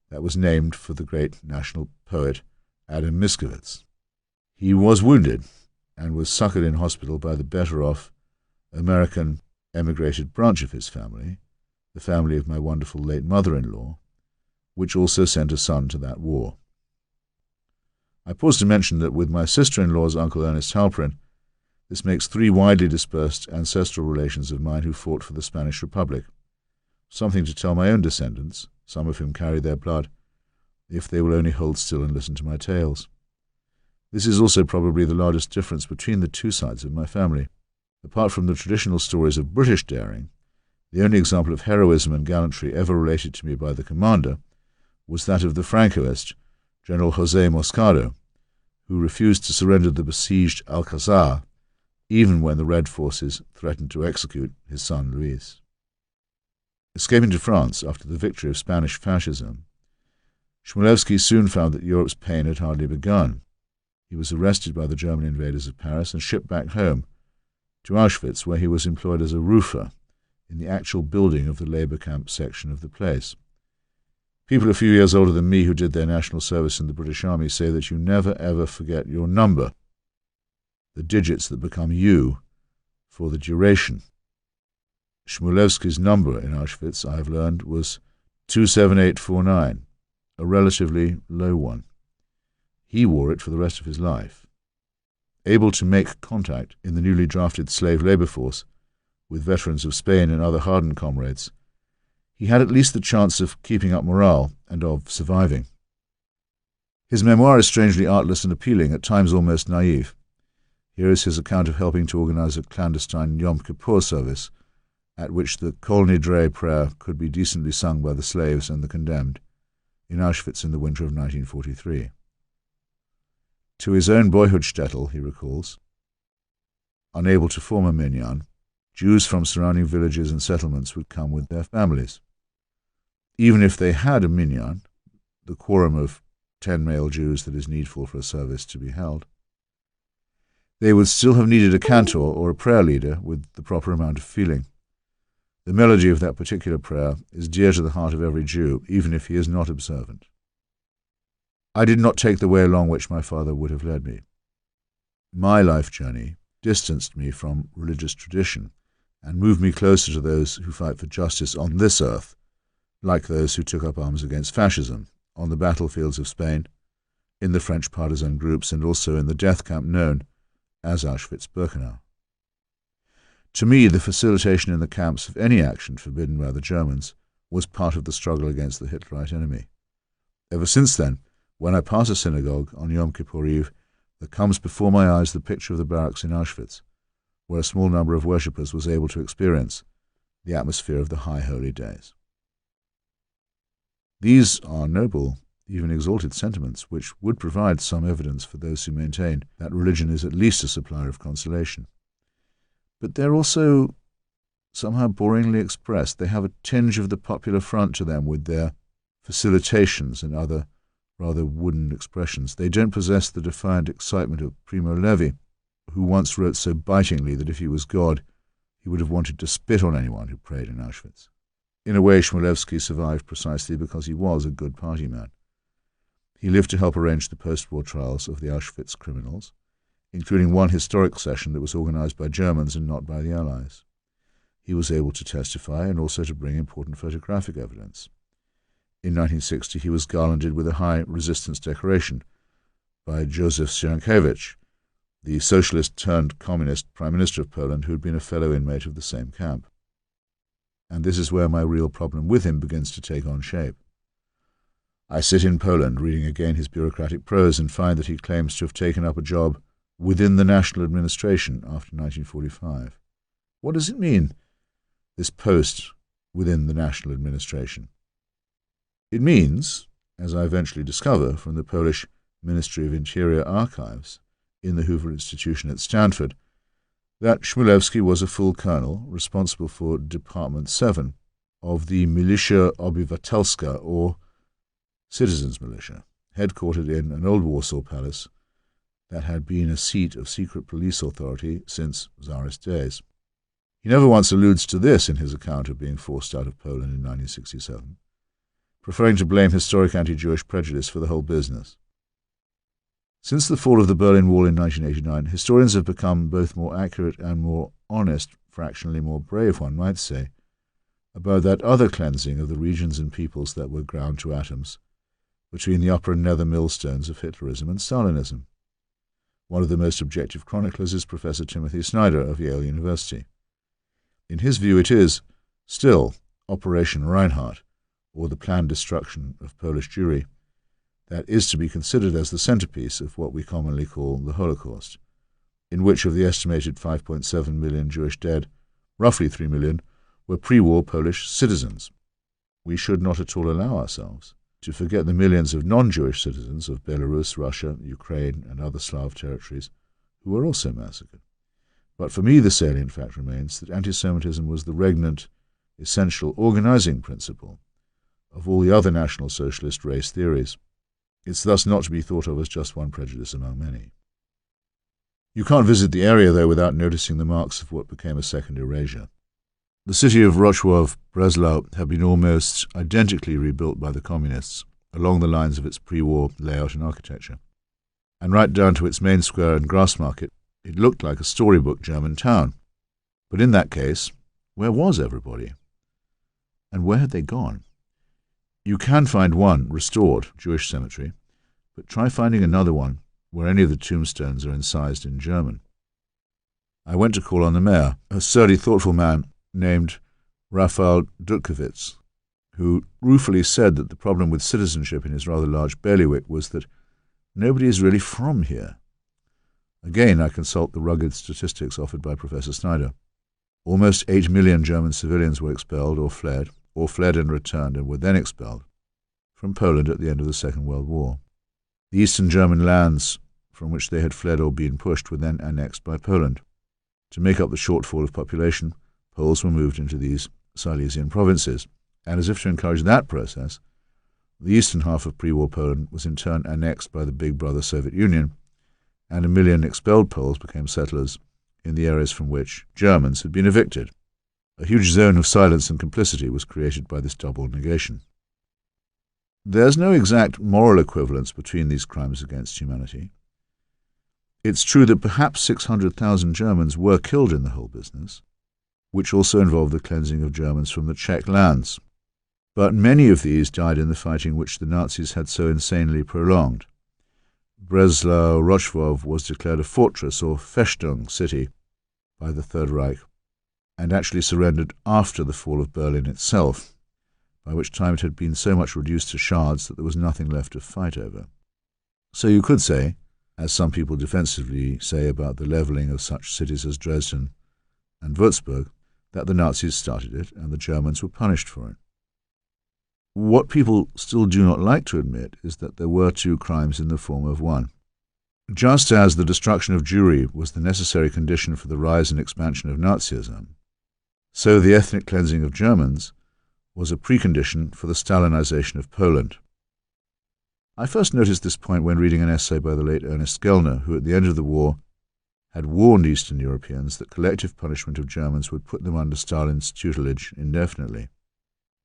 that was named for the great national poet Adam Mickiewicz. He was wounded and was succoured in hospital by the better-off American emigrated branch of his family, the family of my wonderful late mother-in-law, which also sent a son to that war. I pause to mention that with my sister-in-law's Uncle Ernest Halperin, this makes 3 widely dispersed ancestral relations of mine who fought for the Spanish Republic, something to tell my own descendants, some of whom carry their blood, if they will only hold still and listen to my tales. This is also probably the largest difference between the 2 sides of my family. Apart from the traditional stories of British daring, the only example of heroism and gallantry ever related to me by the commander was that of the Francoist, General José Moscado, who refused to surrender the besieged Alcazar, even when the Red forces threatened to execute his son Luis. Escaping to France after the victory of Spanish fascism, Chmielewski soon found that Europe's pain had hardly begun. He was arrested by the German invaders of Paris and shipped back home to Auschwitz, where he was employed as a roofer in the actual building of the labor camp section of the place. People a few years older than me who did their national service in the British Army say that you never ever forget your number, the digits that become you for the duration. Chmielewski's number in Auschwitz, I have learned, was 27849, a relatively low one. He wore it for the rest of his life. Able to make contact in the newly drafted slave labor force with veterans of Spain and other hardened comrades, he had at least the chance of keeping up morale and of surviving. His memoir is strangely artless and appealing, at times almost naive. Here is his account of helping to organize a clandestine Yom Kippur service at which the Kol Nidre prayer could be decently sung by the slaves and the condemned in Auschwitz in the winter of 1943. To his own boyhood shtetl, he recalls, unable to form a minyan, Jews from surrounding villages and settlements would come with their families. Even if they had a minyan, the quorum of 10 male Jews that is needful for a service to be held, they would still have needed a cantor or a prayer leader with the proper amount of feeling. The melody of that particular prayer is dear to the heart of every Jew, even if he is not observant. I did not take the way along which my father would have led me. My life journey distanced me from religious tradition and moved me closer to those who fight for justice on this earth, like those who took up arms against fascism on the battlefields of Spain, in the French partisan groups, and also in the death camp known as Auschwitz-Birkenau. To me, the facilitation in the camps of any action forbidden by the Germans was part of the struggle against the Hitlerite enemy. Ever since then, when I pass a synagogue on Yom Kippur Eve, there comes before my eyes the picture of the barracks in Auschwitz, where a small number of worshippers was able to experience the atmosphere of the high holy days. These are noble, even exalted sentiments, which would provide some evidence for those who maintain that religion is at least a supplier of consolation. But they're also somehow boringly expressed. They have a tinge of the popular front to them with their facilitations and other rather wooden expressions. They don't possess the defiant excitement of Primo Levi, who once wrote so bitingly that if he was God, he would have wanted to spit on anyone who prayed in Auschwitz. In a way, Chmielewski survived precisely because he was a good party man. He lived to help arrange the post-war trials of the Auschwitz criminals, including one historic session that was organized by Germans and not by the Allies. He was able to testify and also to bring important photographic evidence. In 1960, he was garlanded with a high resistance decoration by Józef Sienkiewicz, the socialist-turned-communist Prime Minister of Poland, who had been a fellow inmate of the same camp. And this is where my real problem with him begins to take on shape. I sit in Poland, reading again his bureaucratic prose, and find that he claims to have taken up a job within the national administration after 1945. What does it mean, this post within the national administration? It means as I eventually discover from the Polish Ministry of Interior archives in the Hoover Institution at Stanford, that Chmielewski was a full colonel responsible for Department 7 of the Militia Obywatelska, or Citizens Militia, headquartered in an old Warsaw palace that had been a seat of secret police authority since Tsarist days. He never once alludes to this in his account of being forced out of Poland in 1967, preferring to blame historic anti-Jewish prejudice for the whole business. Since the fall of the Berlin Wall in 1989, historians have become both more accurate and more honest, fractionally more brave, one might say, about that other cleansing of the regions and peoples that were ground to atoms between the upper and nether millstones of Hitlerism and Stalinism. One of the most objective chroniclers is Professor Timothy Snyder of Yale University. In his view, it is still Operation Reinhardt, or the planned destruction of Polish Jewry, that is to be considered as the centerpiece of what we commonly call the Holocaust, in which of the estimated 5.7 million Jewish dead, roughly 3 million were pre-war Polish citizens. We should not at all allow ourselves to forget the millions of non-Jewish citizens of Belarus, Russia, Ukraine, and other Slav territories who were also massacred. But for me, the salient fact remains that anti-Semitism was the regnant, essential organizing principle of all the other National Socialist race theories. It's thus not to be thought of as just one prejudice among many. You can't visit the area, though, without noticing the marks of what became a second erasure. The city of Wrocław, Breslau, had been almost identically rebuilt by the communists, along the lines of its pre-war layout and architecture. And right down to its main square and grass market, it looked like a storybook German town. But in that case, where was everybody? And where had they gone? You can find one restored Jewish cemetery, but try finding another one where any of the tombstones are incised in German. I went to call on the mayor, a sturdy, thoughtful man named Raphael Dutkiewicz, who ruefully said that the problem with citizenship in his rather large bailiwick was that nobody is really from here. Again, I consult the rugged statistics offered by Professor Snyder. Almost 8 million German civilians were expelled or fled and returned and were then expelled from Poland at the end of the Second World War. The Eastern German lands from which they had fled or been pushed were then annexed by Poland. To make up the shortfall of population, Poles were moved into these Silesian provinces, and as if to encourage that process, the eastern half of pre-war Poland was in turn annexed by the big brother Soviet Union, and 1 million expelled Poles became settlers in the areas from which Germans had been evicted. A huge zone of silence and complicity was created by this double negation. There's no exact moral equivalence between these crimes against humanity. It's true that perhaps 600,000 Germans were killed in the whole business, which also involved the cleansing of Germans from the Czech lands. But many of these died in the fighting which the Nazis had so insanely prolonged. Breslau-Wrocław was declared a fortress or Festung city by the Third Reich, and actually surrendered after the fall of Berlin itself, by which time it had been so much reduced to shards that there was nothing left to fight over. So you could say, as some people defensively say about the levelling of such cities as Dresden and Würzburg, that the Nazis started it and the Germans were punished for it. What people still do not like to admit is that there were two crimes in the form of one. Just as the destruction of Jewry was the necessary condition for the rise and expansion of Nazism, so the ethnic cleansing of Germans was a precondition for the Stalinization of Poland. I first noticed this point when reading an essay by the late Ernest Gellner, who at the end of the war had warned Eastern Europeans that collective punishment of Germans would put them under Stalin's tutelage indefinitely.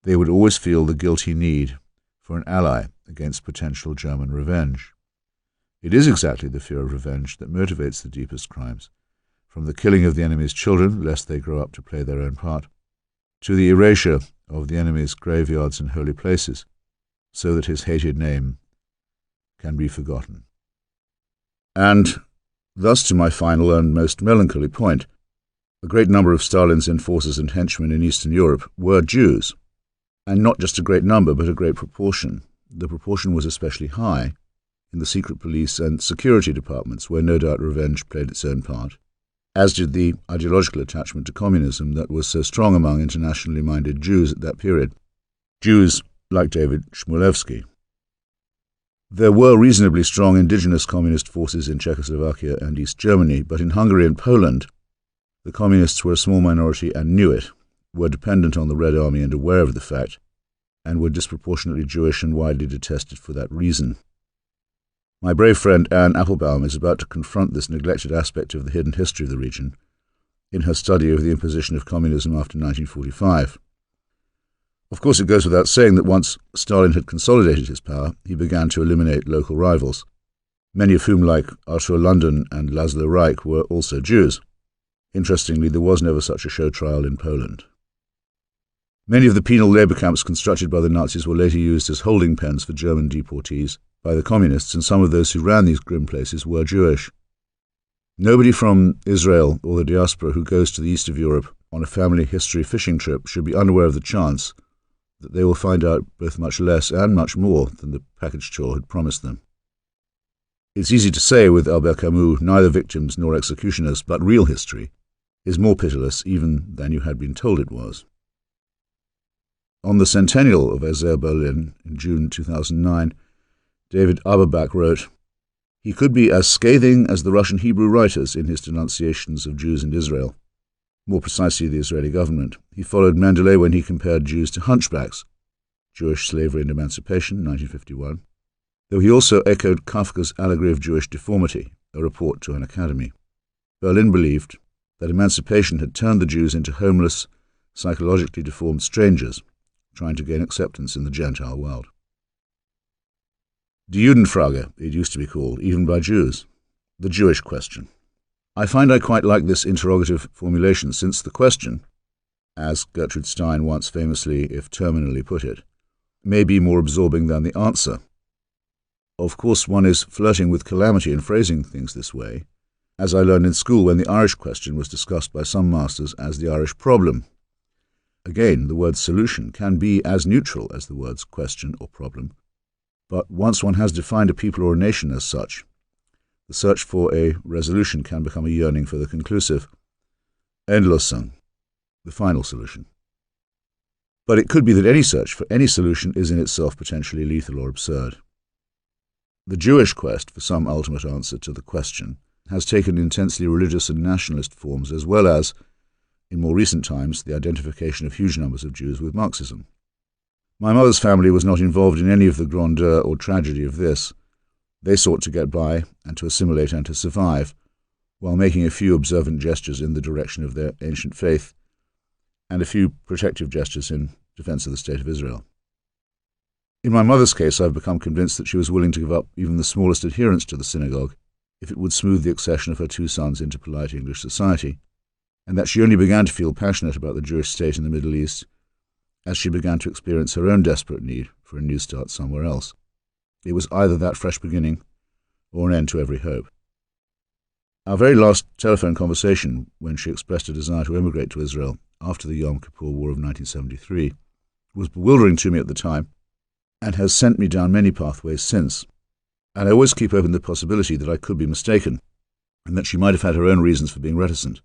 They would always feel the guilty need for an ally against potential German revenge. It is exactly the fear of revenge that motivates the deepest crimes, from the killing of the enemy's children, lest they grow up to play their own part, to the erasure of the enemy's graveyards and holy places, so that his hated name can be forgotten. And thus to my final and most melancholy point, a great number of Stalin's enforcers and henchmen in Eastern Europe were Jews, and not just a great number, but a great proportion. The proportion was especially high in the secret police and security departments, where no doubt revenge played its own part, as did the ideological attachment to communism that was so strong among internationally minded Jews at that period. Jews like David Chmielewski. There were reasonably strong indigenous communist forces in Czechoslovakia and East Germany, but in Hungary and Poland, the communists were a small minority and knew it, were dependent on the Red Army and aware of the fact, and were disproportionately Jewish and widely detested for that reason. My brave friend Anne Applebaum is about to confront this neglected aspect of the hidden history of the region in her study of the imposition of communism after 1945. Of course, it goes without saying that once Stalin had consolidated his power, he began to eliminate local rivals, many of whom, like Arthur London and Laszlo Reich, were also Jews. Interestingly, there was never such a show trial in Poland. Many of the penal labour camps constructed by the Nazis were later used as holding pens for German deportees by the communists, and some of those who ran these grim places were Jewish. Nobody from Israel or the diaspora who goes to the east of Europe on a family history fishing trip should be unaware of the chance that they will find out both much less and much more than the package tour had promised them. It's easy to say with Albert Camus, neither victims nor executioners, but real history is more pitiless even than you had been told it was. On the centennial of Ezer Berlin in June 2009, David Aberbach wrote, "He could be as scathing as the Russian Hebrew writers in his denunciations of Jews and Israel, more precisely the Israeli government. He followed Mendeley when he compared Jews to hunchbacks, Jewish Slavery and Emancipation, 1951, though he also echoed Kafka's Allegory of Jewish Deformity, a report to an academy. Berlin believed that emancipation had turned the Jews into homeless, psychologically deformed strangers, trying to gain acceptance in the Gentile world. Die Judenfrage, it used to be called, even by Jews, the Jewish question. I find I quite like this interrogative formulation, since the question, as Gertrude Stein once famously, if terminally, put it, may be more absorbing than the answer. Of course, one is flirting with calamity in phrasing things this way, as I learned in school when the Irish question was discussed by some masters as the Irish problem. Again, the word solution can be as neutral as the words question or problem, but once one has defined a people or a nation as such, the search for a resolution can become a yearning for the conclusive, Endlösung, the final solution. But it could be that any search for any solution is in itself potentially lethal or absurd. The Jewish quest for some ultimate answer to the question has taken intensely religious and nationalist forms, as well as, in more recent times, the identification of huge numbers of Jews with Marxism. My mother's family was not involved in any of the grandeur or tragedy of this. They sought to get by and to assimilate and to survive, while making a few observant gestures in the direction of their ancient faith and a few protective gestures in defense of the State of Israel. In my mother's case, I've become convinced that she was willing to give up even the smallest adherence to the synagogue if it would smooth the accession of her two sons into polite English society, and that she only began to feel passionate about the Jewish state in the Middle East as she began to experience her own desperate need for a new start somewhere else. It was either that fresh beginning or an end to every hope. Our very last telephone conversation, when she expressed a desire to emigrate to Israel after the Yom Kippur War of 1973, was bewildering to me at the time and has sent me down many pathways since. And I always keep open the possibility that I could be mistaken and that she might have had her own reasons for being reticent.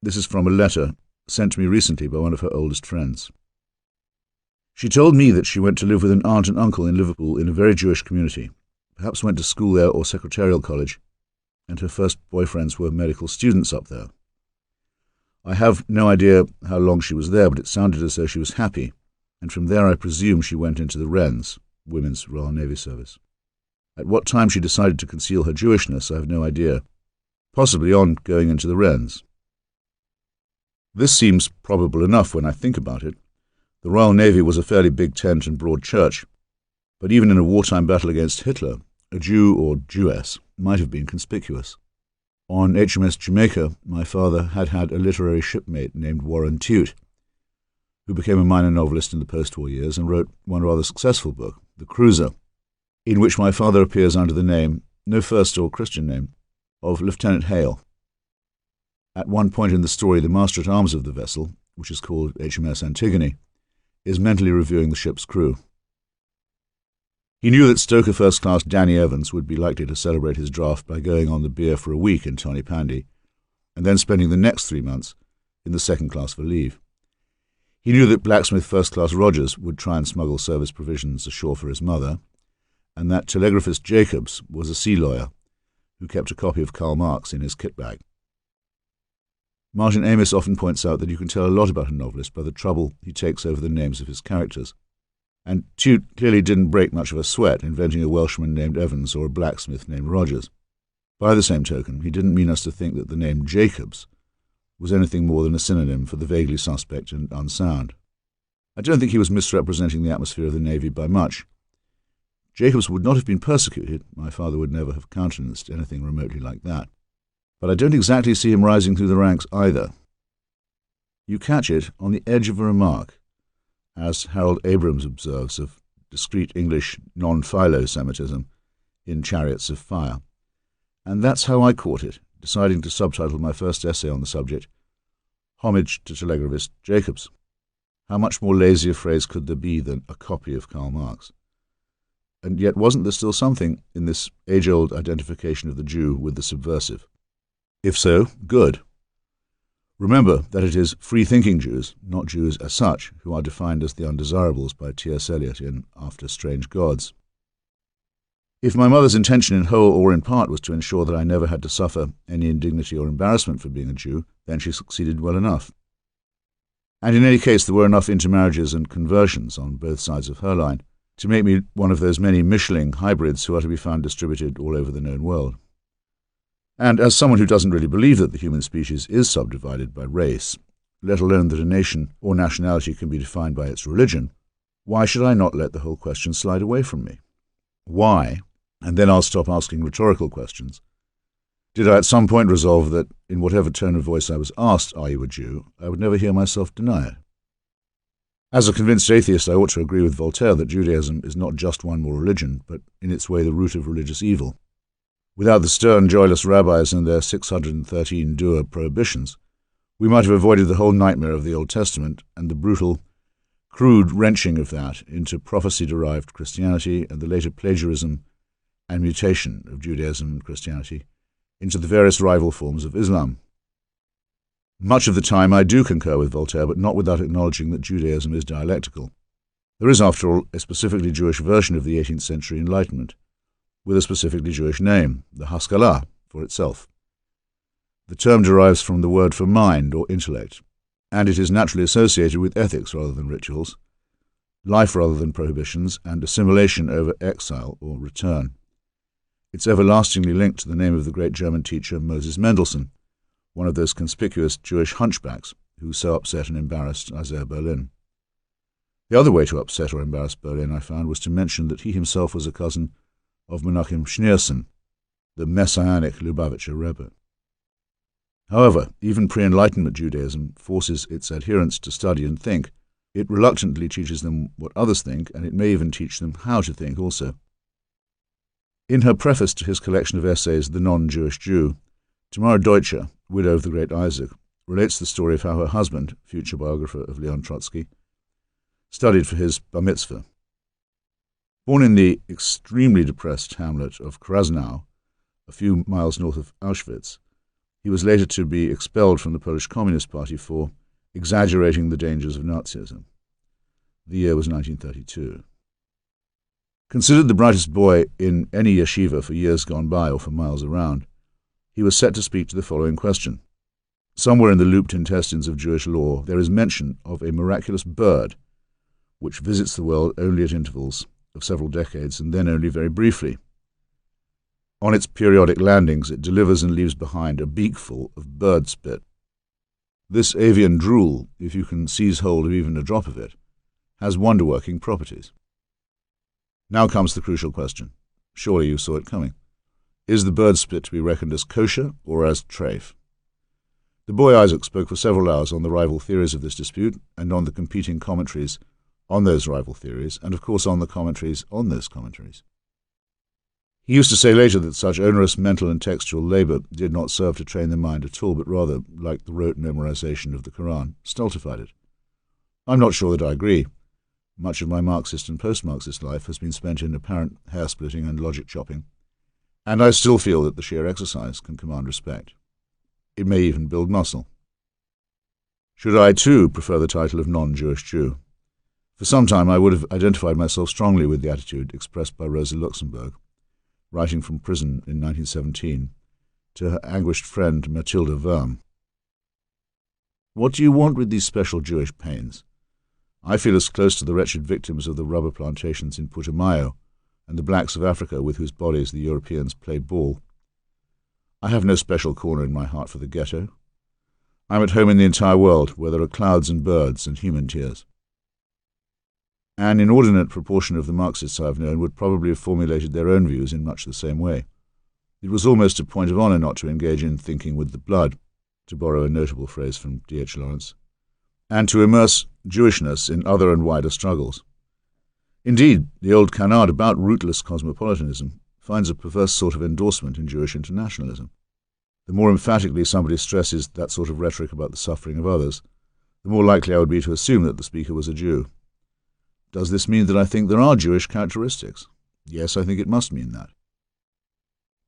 This is from a letter sent to me recently by one of her oldest friends. She told me that she went to live with an aunt and uncle in Liverpool in a very Jewish community, perhaps went to school there or secretarial college, and her first boyfriends were medical students up there. I have no idea how long she was there, but it sounded as though she was happy, and from there I presume she went into the Wrens, Women's Royal Navy Service. At what time she decided to conceal her Jewishness, I have no idea, possibly on going into the Wrens. This seems probable enough when I think about it. The Royal Navy was a fairly big tent and broad church, but even in a wartime battle against Hitler, a Jew or Jewess might have been conspicuous. On HMS Jamaica, my father had had a literary shipmate named Warren Tute, who became a minor novelist in the post-war years and wrote one rather successful book, The Cruiser, in which my father appears under the name, no first or Christian name, of Lieutenant Hale. At one point in the story, the master-at-arms of the vessel, which is called HMS Antigone, is mentally reviewing the ship's crew. He knew that Stoker First Class Danny Evans would be likely to celebrate his draft by going on the beer for a week in Tony Pandy, and then spending the next 3 months in the second class for leave. He knew that Blacksmith First Class Rogers would try and smuggle service provisions ashore for his mother, and that telegraphist Jacobs was a sea lawyer who kept a copy of Karl Marx in his kit bag. Martin Amis often points out that you can tell a lot about a novelist by the trouble he takes over the names of his characters, and Tute clearly didn't break much of a sweat inventing a Welshman named Evans or a blacksmith named Rogers. By the same token, he didn't mean us to think that the name Jacobs was anything more than a synonym for the vaguely suspect and unsound. I don't think he was misrepresenting the atmosphere of the Navy by much. Jacobs would not have been persecuted. My father would never have countenanced anything remotely like that. But I don't exactly see him rising through the ranks either. You catch it on the edge of a remark, as Harold Abrams observes of discreet English non-philo-Semitism in Chariots of Fire. And that's how I caught it, deciding to subtitle my first essay on the subject, Homage to Telegraphist Jacobs. How much more lazy a phrase could there be than a copy of Karl Marx? And yet wasn't there still something in this age-old identification of the Jew with the subversive? If so, good. Remember that it is free-thinking Jews, not Jews as such, who are defined as the undesirables by T.S. Eliot in After Strange Gods. If my mother's intention in whole or in part was to ensure that I never had to suffer any indignity or embarrassment for being a Jew, then she succeeded well enough. And in any case, there were enough intermarriages and conversions on both sides of her line to make me one of those many Mischling hybrids who are to be found distributed all over the known world. And as someone who doesn't really believe that the human species is subdivided by race, let alone that a nation or nationality can be defined by its religion, why should I not let the whole question slide away from me? Why, and then I'll stop asking rhetorical questions, did I at some point resolve that, in whatever tone of voice I was asked, "Are you a Jew?" I would never hear myself deny it? As a convinced atheist, I ought to agree with Voltaire that Judaism is not just one more religion, but in its way the root of religious evil. Without the stern, joyless rabbis and their 613 dour prohibitions, we might have avoided the whole nightmare of the Old Testament and the brutal, crude wrenching of that into prophecy-derived Christianity and the later plagiarism and mutation of Judaism and Christianity into the various rival forms of Islam. Much of the time I do concur with Voltaire, but not without acknowledging that Judaism is dialectical. There is, after all, a specifically Jewish version of the 18th century Enlightenment, with a specifically Jewish name, the Haskalah, for itself. The term derives from the word for mind or intellect, and it is naturally associated with ethics rather than rituals, life rather than prohibitions, and assimilation over exile or return. It's everlastingly linked to the name of the great German teacher Moses Mendelssohn, one of those conspicuous Jewish hunchbacks who so upset and embarrassed Isaiah Berlin. The other way to upset or embarrass Berlin, I found, was to mention that he himself was a cousin of Menachem Schneerson, the messianic Lubavitcher Rebbe. However, even pre-Enlightenment Judaism forces its adherents to study and think. It reluctantly teaches them what others think, and it may even teach them how to think also. In her preface to his collection of essays, The Non-Jewish Jew, Tamara Deutscher, widow of the great Isaac, relates the story of how her husband, future biographer of Leon Trotsky, studied for his bar mitzvah. Born in the extremely depressed hamlet of Krasnau, a few miles north of Auschwitz, he was later to be expelled from the Polish Communist Party for exaggerating the dangers of Nazism. The year was 1932. Considered the brightest boy in any yeshiva for years gone by or for miles around, he was set to speak to the following question. Somewhere in the looped intestines of Jewish law there is mention of a miraculous bird which visits the world only at intervals of several decades, and then only very briefly. On its periodic landings, it delivers and leaves behind a beakful of bird spit. This avian drool, if you can seize hold of even a drop of it, has wonder-working properties. Now comes the crucial question. Surely you saw it coming. Is the bird spit to be reckoned as kosher or as treif? The boy Isaac spoke for several hours on the rival theories of this dispute and on the competing commentaries on those rival theories, and of course on the commentaries on those commentaries. He used to say later that such onerous mental and textual labor did not serve to train the mind at all, but rather, like the rote memorization of the Quran, stultified it. I'm not sure that I agree. Much of my Marxist and post-Marxist life has been spent in apparent hair-splitting and logic-chopping, and I still feel that the sheer exercise can command respect. It may even build muscle. Should I, too, prefer the title of non-Jewish Jew? For some time I would have identified myself strongly with the attitude expressed by Rosa Luxemburg, writing from prison in 1917, to her anguished friend Mathilde Worm. What do you want with these special Jewish pains? I feel as close to the wretched victims of the rubber plantations in Putumayo and the blacks of Africa with whose bodies the Europeans play ball. I have no special corner in my heart for the ghetto. I am at home in the entire world, where there are clouds and birds and human tears. An inordinate proportion of the Marxists I have known would probably have formulated their own views in much the same way. It was almost a point of honour not to engage in thinking with the blood, to borrow a notable phrase from D.H. Lawrence, and to immerse Jewishness in other and wider struggles. Indeed, the old canard about rootless cosmopolitanism finds a perverse sort of endorsement in Jewish internationalism. The more emphatically somebody stresses that sort of rhetoric about the suffering of others, the more likely I would be to assume that the speaker was a Jew. Does this mean that I think there are Jewish characteristics? Yes, I think it must mean that.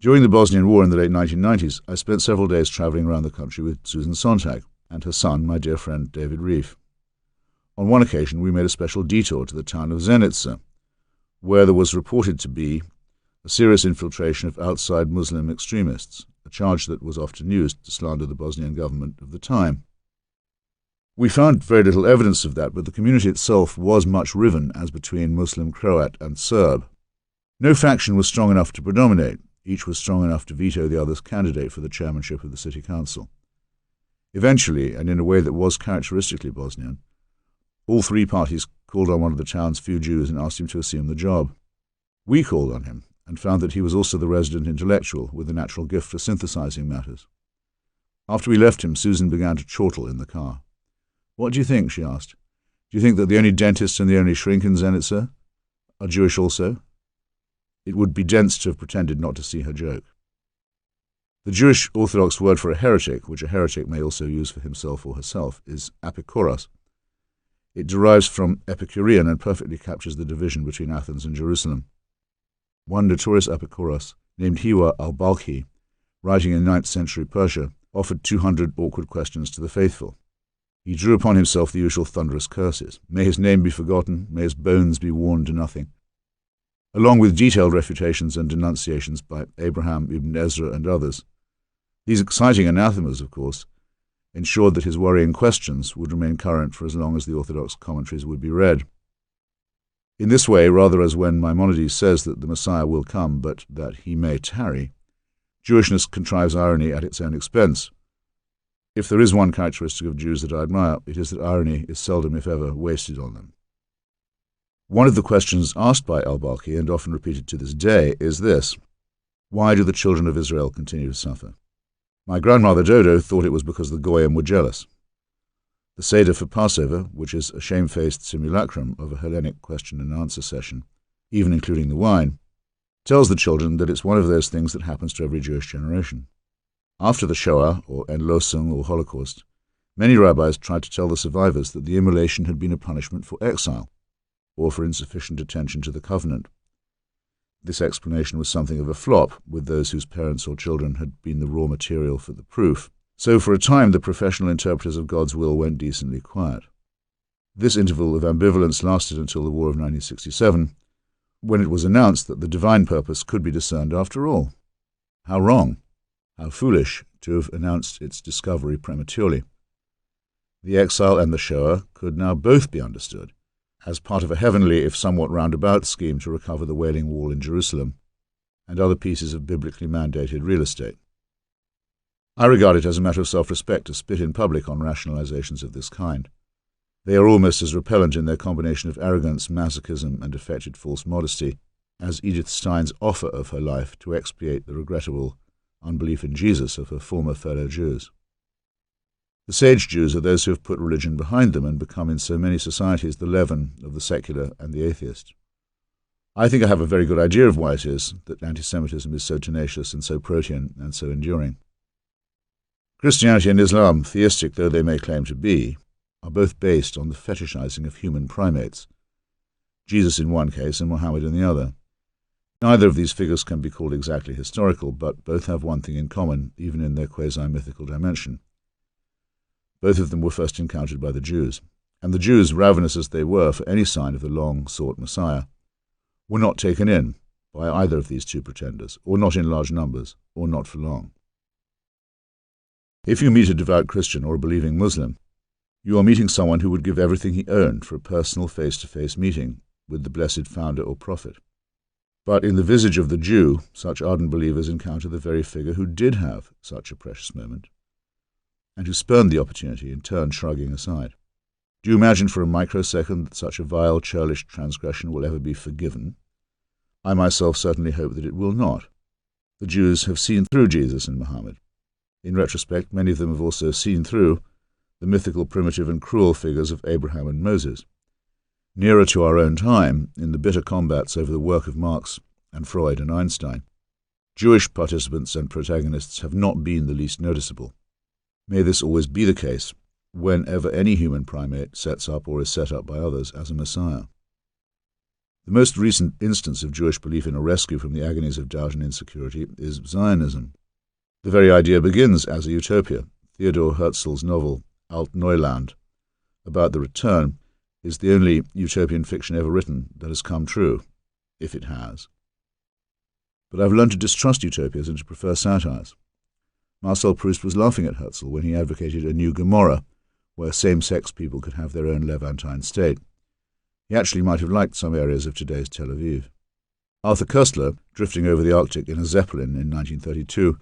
During the Bosnian War in the late 1990s, I spent several days travelling around the country with Susan Sontag and her son, my dear friend David Reef. On one occasion, we made a special detour to the town of Zenica, where there was reported to be a serious infiltration of outside Muslim extremists, a charge that was often used to slander the Bosnian government of the time. We found very little evidence of that, but the community itself was much riven as between Muslim, Croat, and Serb. No faction was strong enough to predominate. Each was strong enough to veto the other's candidate for the chairmanship of the city council. Eventually, and in a way that was characteristically Bosnian, all three parties called on one of the town's few Jews and asked him to assume the job. We called on him and found that he was also the resident intellectual with a natural gift for synthesizing matters. After we left him, Susan began to chortle in the car. "What do you think?" she asked. "Do you think that the only dentist and the only shrink in Zenica are Jewish also?" It would be dense to have pretended not to see her joke. The Jewish Orthodox word for a heretic, which a heretic may also use for himself or herself, is apikoros. It derives from Epicurean and perfectly captures the division between Athens and Jerusalem. One notorious apikoros, named Hiwa al-Balkhi, writing in 9th century Persia, offered 200 awkward questions to the faithful. He drew upon himself the usual thunderous curses. May his name be forgotten, may his bones be worn to nothing. Along with detailed refutations and denunciations by Abraham, Ibn Ezra, and others. These exciting anathemas, of course, ensured that his worrying questions would remain current for as long as the Orthodox commentaries would be read. In this way, rather as when Maimonides says that the Messiah will come but that he may tarry, Jewishness contrives irony at its own expense. If there is one characteristic of Jews that I admire, it is that irony is seldom, if ever, wasted on them. One of the questions asked by al-Balkhi, and often repeated to this day, is this: why do the children of Israel continue to suffer? My grandmother Dodo thought it was because the Goyim were jealous. The Seder for Passover, which is a shamefaced simulacrum of a Hellenic question and answer session, even including the wine, tells the children that it's one of those things that happens to every Jewish generation. After the Shoah, or Enlosung, or Holocaust, many rabbis tried to tell the survivors that the immolation had been a punishment for exile, or for insufficient attention to the covenant. This explanation was something of a flop with those whose parents or children had been the raw material for the proof, so for a time the professional interpreters of God's will went decently quiet. This interval of ambivalence lasted until the War of 1967, when it was announced that the divine purpose could be discerned after all. How wrong, how foolish to have announced its discovery prematurely. The exile and the Shoah could now both be understood as part of a heavenly, if somewhat roundabout, scheme to recover the Wailing Wall in Jerusalem and other pieces of biblically mandated real estate. I regard it as a matter of self-respect to spit in public on rationalizations of this kind. They are almost as repellent in their combination of arrogance, masochism, and affected false modesty as Edith Stein's offer of her life to expiate the regrettable unbelief in Jesus of her former fellow Jews. The sage Jews are those who have put religion behind them and become in so many societies the leaven of the secular and the atheist. I think I have a very good idea of why it is that anti-Semitism is so tenacious and so protean and so enduring. Christianity and Islam, theistic though they may claim to be, are both based on the fetishizing of human primates, Jesus in one case and Muhammad in the other. Neither of these figures can be called exactly historical, but both have one thing in common, even in their quasi-mythical dimension. Both of them were first encountered by the Jews. and the Jews, ravenous as they were for any sign of the long-sought Messiah, were not taken in by either of these two pretenders, or not in large numbers, or not for long. If you meet a devout Christian or a believing Muslim, you are meeting someone who would give everything he owned for a personal face-to-face meeting with the blessed founder or prophet. But in the visage of the Jew, such ardent believers encounter the very figure who did have such a precious moment, and who spurned the opportunity in turn shrugging aside. Do you imagine for a microsecond that such a vile, churlish transgression will ever be forgiven? I myself certainly hope that it will not. The Jews have seen through Jesus and Muhammad. In retrospect, many of them have also seen through the mythical, primitive, and cruel figures of Abraham and Moses. Nearer to our own time, in the bitter combats over the work of Marx and Freud and Einstein, Jewish participants and protagonists have not been the least noticeable. May this always be the case whenever any human primate sets up or is set up by others as a messiah. The most recent instance of Jewish belief in a rescue from the agonies of doubt and insecurity is Zionism. The very idea begins as a utopia. Theodor Herzl's novel Alt Neuland about the return is the only utopian fiction ever written that has come true, if it has. But I've learned to distrust utopias and to prefer satires. Marcel Proust was laughing at Herzl when he advocated a new Gomorrah, where same-sex people could have their own Levantine state. He actually might have liked some areas of today's Tel Aviv. Arthur Koestler, drifting over the Arctic in a Zeppelin in 1932,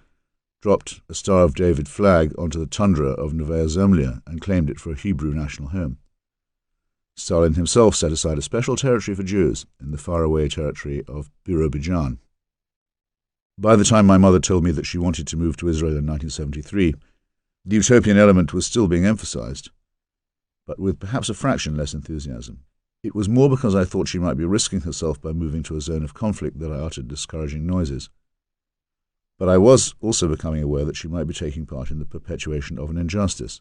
dropped a Star of David flag onto the tundra of Novaya Zemlya and claimed it for a Hebrew national home. Stalin himself set aside a special territory for Jews in the faraway territory of Birobidzhan. By the time my mother told me that she wanted to move to Israel in 1973, the utopian element was still being emphasized, but with perhaps a fraction less enthusiasm. It was more because I thought she might be risking herself by moving to a zone of conflict that I uttered discouraging noises. But I was also becoming aware that she might be taking part in the perpetuation of an injustice.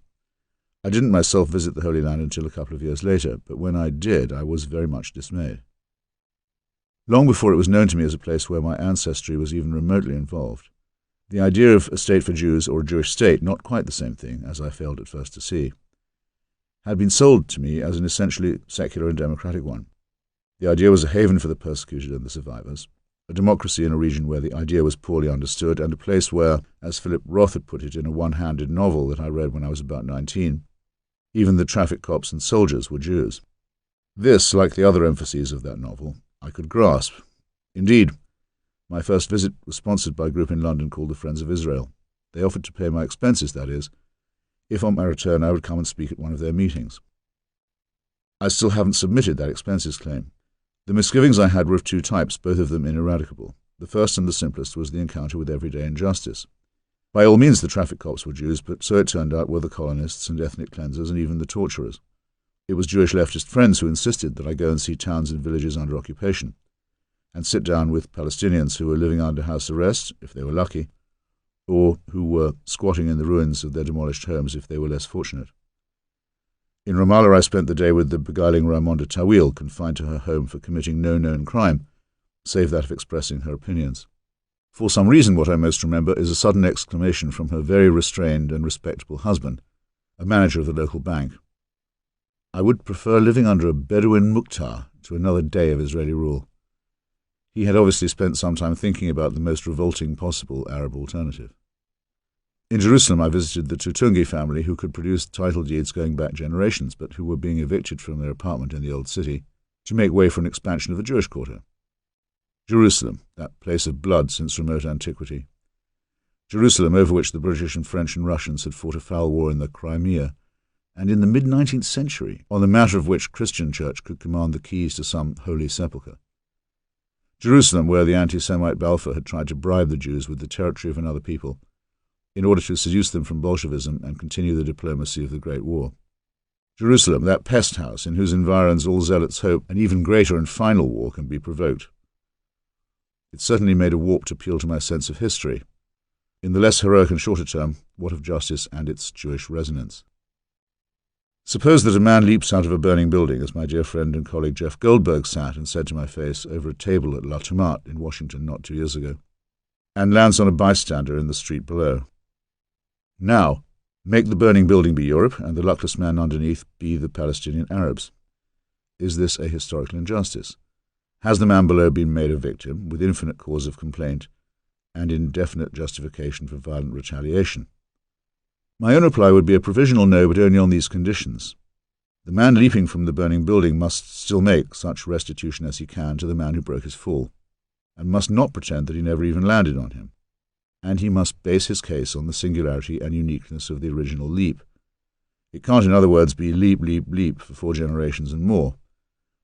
I didn't myself visit the Holy Land until a couple of years later, but when I did, I was very much dismayed. Long before it was known to me as a place where my ancestry was even remotely involved, the idea of a state for Jews or a Jewish state, not quite the same thing, as I failed at first to see, had been sold to me as an essentially secular and democratic one. The idea was a haven for the persecuted and the survivors, a democracy in a region where the idea was poorly understood, and a place where, as Philip Roth had put it in a one-handed novel that I read when I was about 19, even the traffic cops and soldiers were Jews. This, like the other emphases of that novel, I could grasp. Indeed, my first visit was sponsored by a group in London called the Friends of Israel. They offered to pay my expenses, that is, if on my return I would come and speak at one of their meetings. I still haven't submitted that expenses claim. The misgivings I had were of two types, both of them ineradicable. The first and the simplest was the encounter with everyday injustice. By all means the traffic cops were Jews, but so it turned out were the colonists and ethnic cleansers and even the torturers. It was Jewish leftist friends who insisted that I go and see towns and villages under occupation, and sit down with Palestinians who were living under house arrest, if they were lucky, or who were squatting in the ruins of their demolished homes if they were less fortunate. In Ramallah I spent the day with the beguiling Raimonda Tawil, confined to her home for committing no known crime, save that of expressing her opinions. For some reason what I most remember is a sudden exclamation from her very restrained and respectable husband, a manager of the local bank. I would prefer living under a Bedouin Mukhtar to another day of Israeli rule. He had obviously spent some time thinking about the most revolting possible Arab alternative. In Jerusalem I visited the Tutungi family, who could produce title deeds going back generations, but who were being evicted from their apartment in the old city to make way for an expansion of the Jewish quarter. Jerusalem, that place of blood since remote antiquity. Jerusalem, over which the British and French and Russians had fought a foul war in the Crimea, and in the mid-19th century, on the matter of which Christian church could command the keys to some holy sepulchre. Jerusalem, where the anti-Semite Balfour had tried to bribe the Jews with the territory of another people in order to seduce them from Bolshevism and continue the diplomacy of the Great War. Jerusalem, that pest house in whose environs all zealots hope an even greater and final war can be provoked. It certainly made a warped appeal to my sense of history. In the less heroic and shorter term, what of justice and its Jewish resonance? Suppose that a man leaps out of a burning building, as my dear friend and colleague Jeff Goldberg sat and said to my face over a table at La Tomate in Washington not 2 years ago, and lands on a bystander in the street below. Now, Make the burning building be Europe, and the luckless man underneath be the Palestinian Arabs. Is this a historical injustice? Has the man below been made a victim, with infinite cause of complaint and indefinite justification for violent retaliation? My own reply would be a provisional no, but only on these conditions. The man leaping from the burning building must still make such restitution as he can to the man who broke his fall, and must not pretend that he never even landed on him. And he must base his case on the singularity and uniqueness of the original leap. It can't, in other words, be leap, leap, leap for 4 generations and more.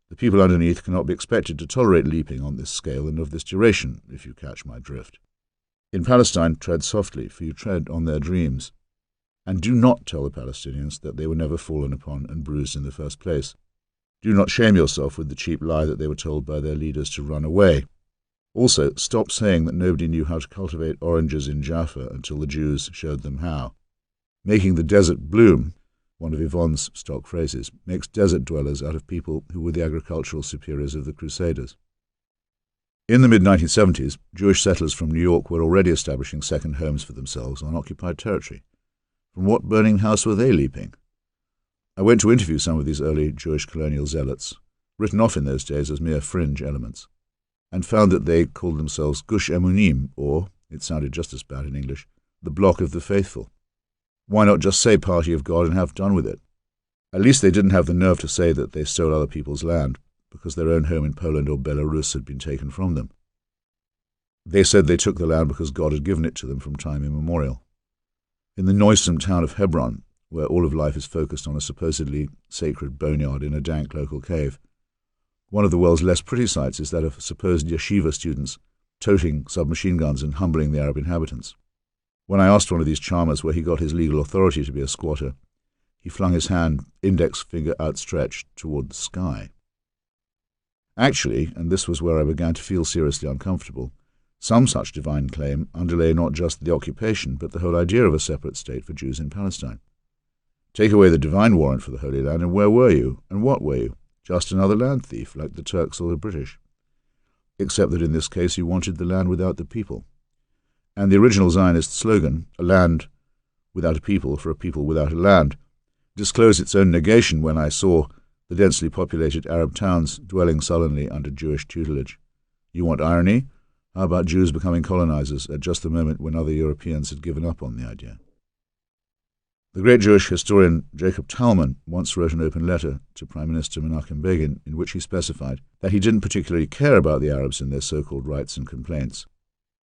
The people underneath cannot be expected to tolerate leaping on this scale and of this duration, if you catch my drift. In Palestine, tread softly, for you tread on their dreams. And do not tell the Palestinians that they were never fallen upon and bruised in the first place. Do not shame yourself with the cheap lie that they were told by their leaders to run away. Also, stop saying that nobody knew how to cultivate oranges in Jaffa until the Jews showed them how. Making the desert bloom, one of Yvonne's stock phrases, makes desert dwellers out of people who were the agricultural superiors of the Crusaders. In the mid-1970s, Jewish settlers from New York were already establishing second homes for themselves on occupied territory. From what burning house were they leaping? I went to interview some of these early Jewish colonial zealots, written off in those days as mere fringe elements, and found that they called themselves Gush Emunim, or, it sounded just as bad in English, the Block of the Faithful. Why not just say Party of God and have done with it? At least they didn't have the nerve to say that they stole other people's land, because their own home in Poland or Belarus had been taken from them. They said they took the land because God had given it to them from time immemorial. In the noisome town of Hebron, where all of life is focused on a supposedly sacred boneyard in a dank local cave, one of the world's less pretty sights is that of supposed yeshiva students toting submachine guns and humbling the Arab inhabitants. When I asked one of these charmers where he got his legal authority to be a squatter, he flung his hand, index finger outstretched, toward the sky. Actually, and this was where I began to feel seriously uncomfortable, some such divine claim underlay not just the occupation, but the whole idea of a separate state for Jews in Palestine. Take away the divine warrant for the Holy Land, and where were you, and what were you? Just another land thief, like the Turks or the British. Except that in this case you wanted the land without the people. And the original Zionist slogan, a land without a people for a people without a land, disclosed its own negation when I saw the densely populated Arab towns dwelling sullenly under Jewish tutelage. You want irony? How about Jews becoming colonizers at just the moment when other Europeans had given up on the idea? The great Jewish historian Jacob Talman once wrote an open letter to Prime Minister Menachem Begin in which he specified that he didn't particularly care about the Arabs and their so-called rights and complaints.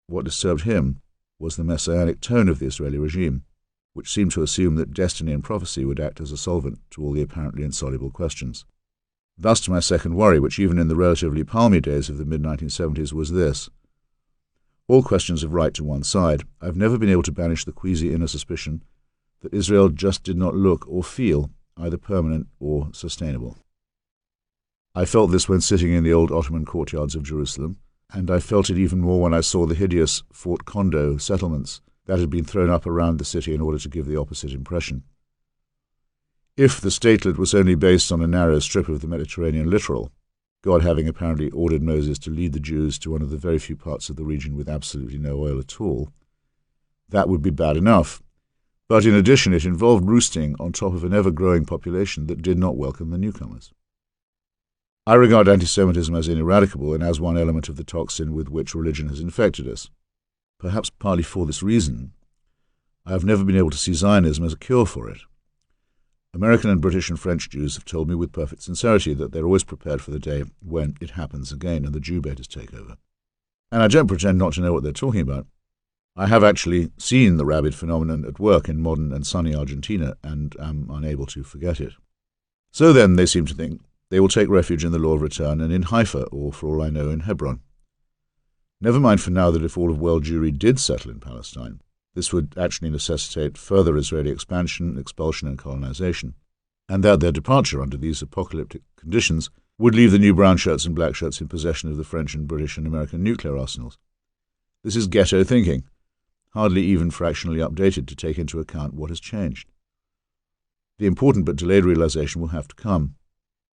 What disturbed him was the messianic tone of the Israeli regime, which seemed to assume that destiny and prophecy would act as a solvent to all the apparently insoluble questions. Thus to my second worry, which even in the relatively palmy days of the mid-1970s was this. All questions of right to one side, I've never been able to banish the queasy inner suspicion that Israel just did not look or feel either permanent or sustainable. I felt this when sitting in the old Ottoman courtyards of Jerusalem, and I felt it even more when I saw the hideous Fort Condo settlements that had been thrown up around the city in order to give the opposite impression. If the statelet was only based on a narrow strip of the Mediterranean littoral, God having apparently ordered Moses to lead the Jews to one of the very few parts of the region with absolutely no oil at all, that would be bad enough. But in addition, it involved roosting on top of an ever-growing population that did not welcome the newcomers. I regard anti-Semitism as ineradicable and as one element of the toxin with which religion has infected us. Perhaps partly for this reason, I have never been able to see Zionism as a cure for it. American and British and French Jews have told me with perfect sincerity that they're always prepared for the day when it happens again and the Jew baiters take over. And I don't pretend not to know what they're talking about. I have actually seen the rabid phenomenon at work in modern and sunny Argentina and am unable to forget it. So then, they seem to think, they will take refuge in the law of return and in Haifa, or for all I know, in Hebron. Never mind for now that if all of world Jewry did settle in Palestine, this would actually necessitate further Israeli expansion, expulsion and colonization, and that their departure under these apocalyptic conditions would leave the new brown shirts and black shirts in possession of the French and British and American nuclear arsenals. This is ghetto thinking, hardly even fractionally updated to take into account what has changed. The important but delayed realization will have to come.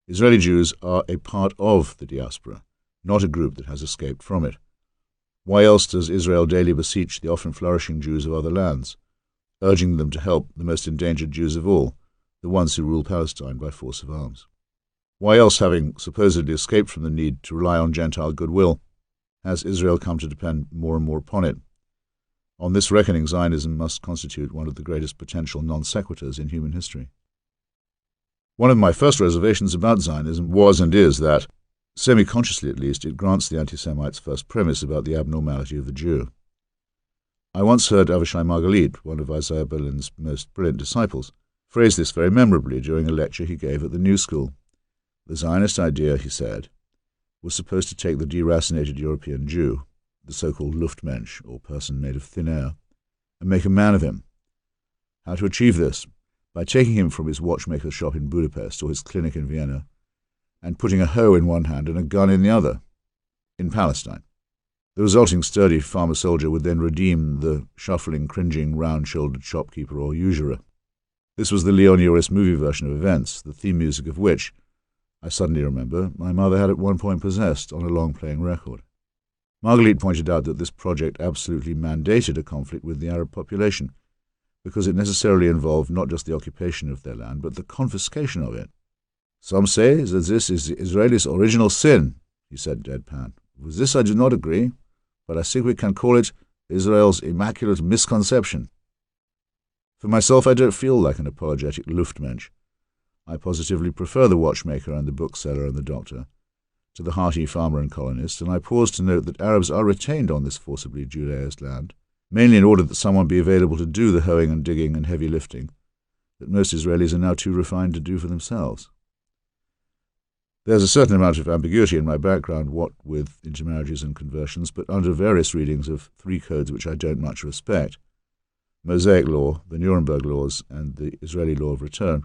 Israeli Jews are a part of the diaspora, not a group that has escaped from it. Why else does Israel daily beseech the often flourishing Jews of other lands? urging them to help the most endangered Jews of all, the ones who rule Palestine by force of arms. Why else, having supposedly escaped from the need to rely on Gentile goodwill, has Israel come to depend more and more upon it? On this reckoning, Zionism must constitute one of the greatest potential non sequiturs in human history. One of my first reservations about Zionism was and is that, semi-consciously at least, it grants the anti-Semites' first premise about the abnormality of the Jew. I once heard Avishai Margalit, one of Isaiah Berlin's most brilliant disciples, phrase this very memorably during a lecture he gave at the New School. The Zionist idea, he said, was supposed to take the deracinated European Jew, the so-called Luftmensch, or person made of thin air, and make a man of him. How to achieve this? By taking him from his watchmaker's shop in Budapest or his clinic in Vienna, and putting a hoe in one hand and a gun in the other, in Palestine. The resulting sturdy farmer-soldier would then redeem the shuffling, cringing, round-shouldered shopkeeper or usurer. This was the Leon Uris movie version of events, the theme music of which, I suddenly remember, my mother had at one point possessed on a long-playing record. Margalit pointed out that this project absolutely mandated a conflict with the Arab population, because it necessarily involved not just the occupation of their land, but the confiscation of it. Some say that this is the Israelis' original sin, he said deadpan. With this I do not agree, but I think we can call it Israel's immaculate misconception. For myself, I don't feel like an apologetic Luftmensch. I positively prefer the watchmaker and the bookseller and the doctor to the hearty farmer and colonist, and I pause to note that Arabs are retained on this forcibly Judaized land, mainly in order that someone be available to do the hoeing and digging and heavy lifting that most Israelis are now too refined to do for themselves. There's a certain amount of ambiguity in my background, what with intermarriages and conversions, but under various readings of three codes which I don't much respect, Mosaic law, the Nuremberg laws, and the Israeli law of return,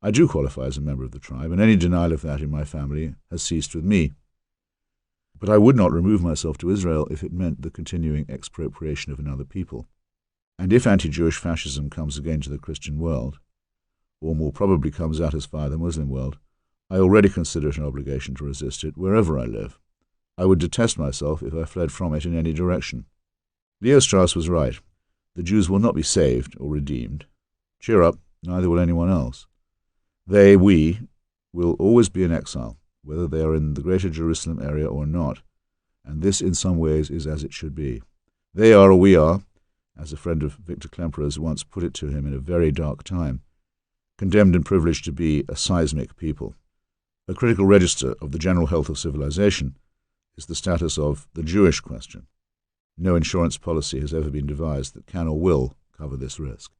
I do qualify as a member of the tribe, and any denial of that in my family has ceased with me. But I would not remove myself to Israel if it meant the continuing expropriation of another people. And if anti-Jewish fascism comes again to the Christian world, or more probably comes out as via the Muslim world, I already consider it an obligation to resist it wherever I live. I would detest myself if I fled from it in any direction. Leo Strauss was right. The Jews will not be saved or redeemed. Cheer up, neither will anyone else. They, we, will always be in exile, whether they are in the Greater Jerusalem area or not, and this in some ways is as it should be. They are, or we are, as a friend of Victor Klemperer's once put it to him in a very dark time, condemned and privileged to be a seismic people. A critical register of the general health of civilization is the status of the Jewish question. No insurance policy has ever been devised that can or will cover this risk.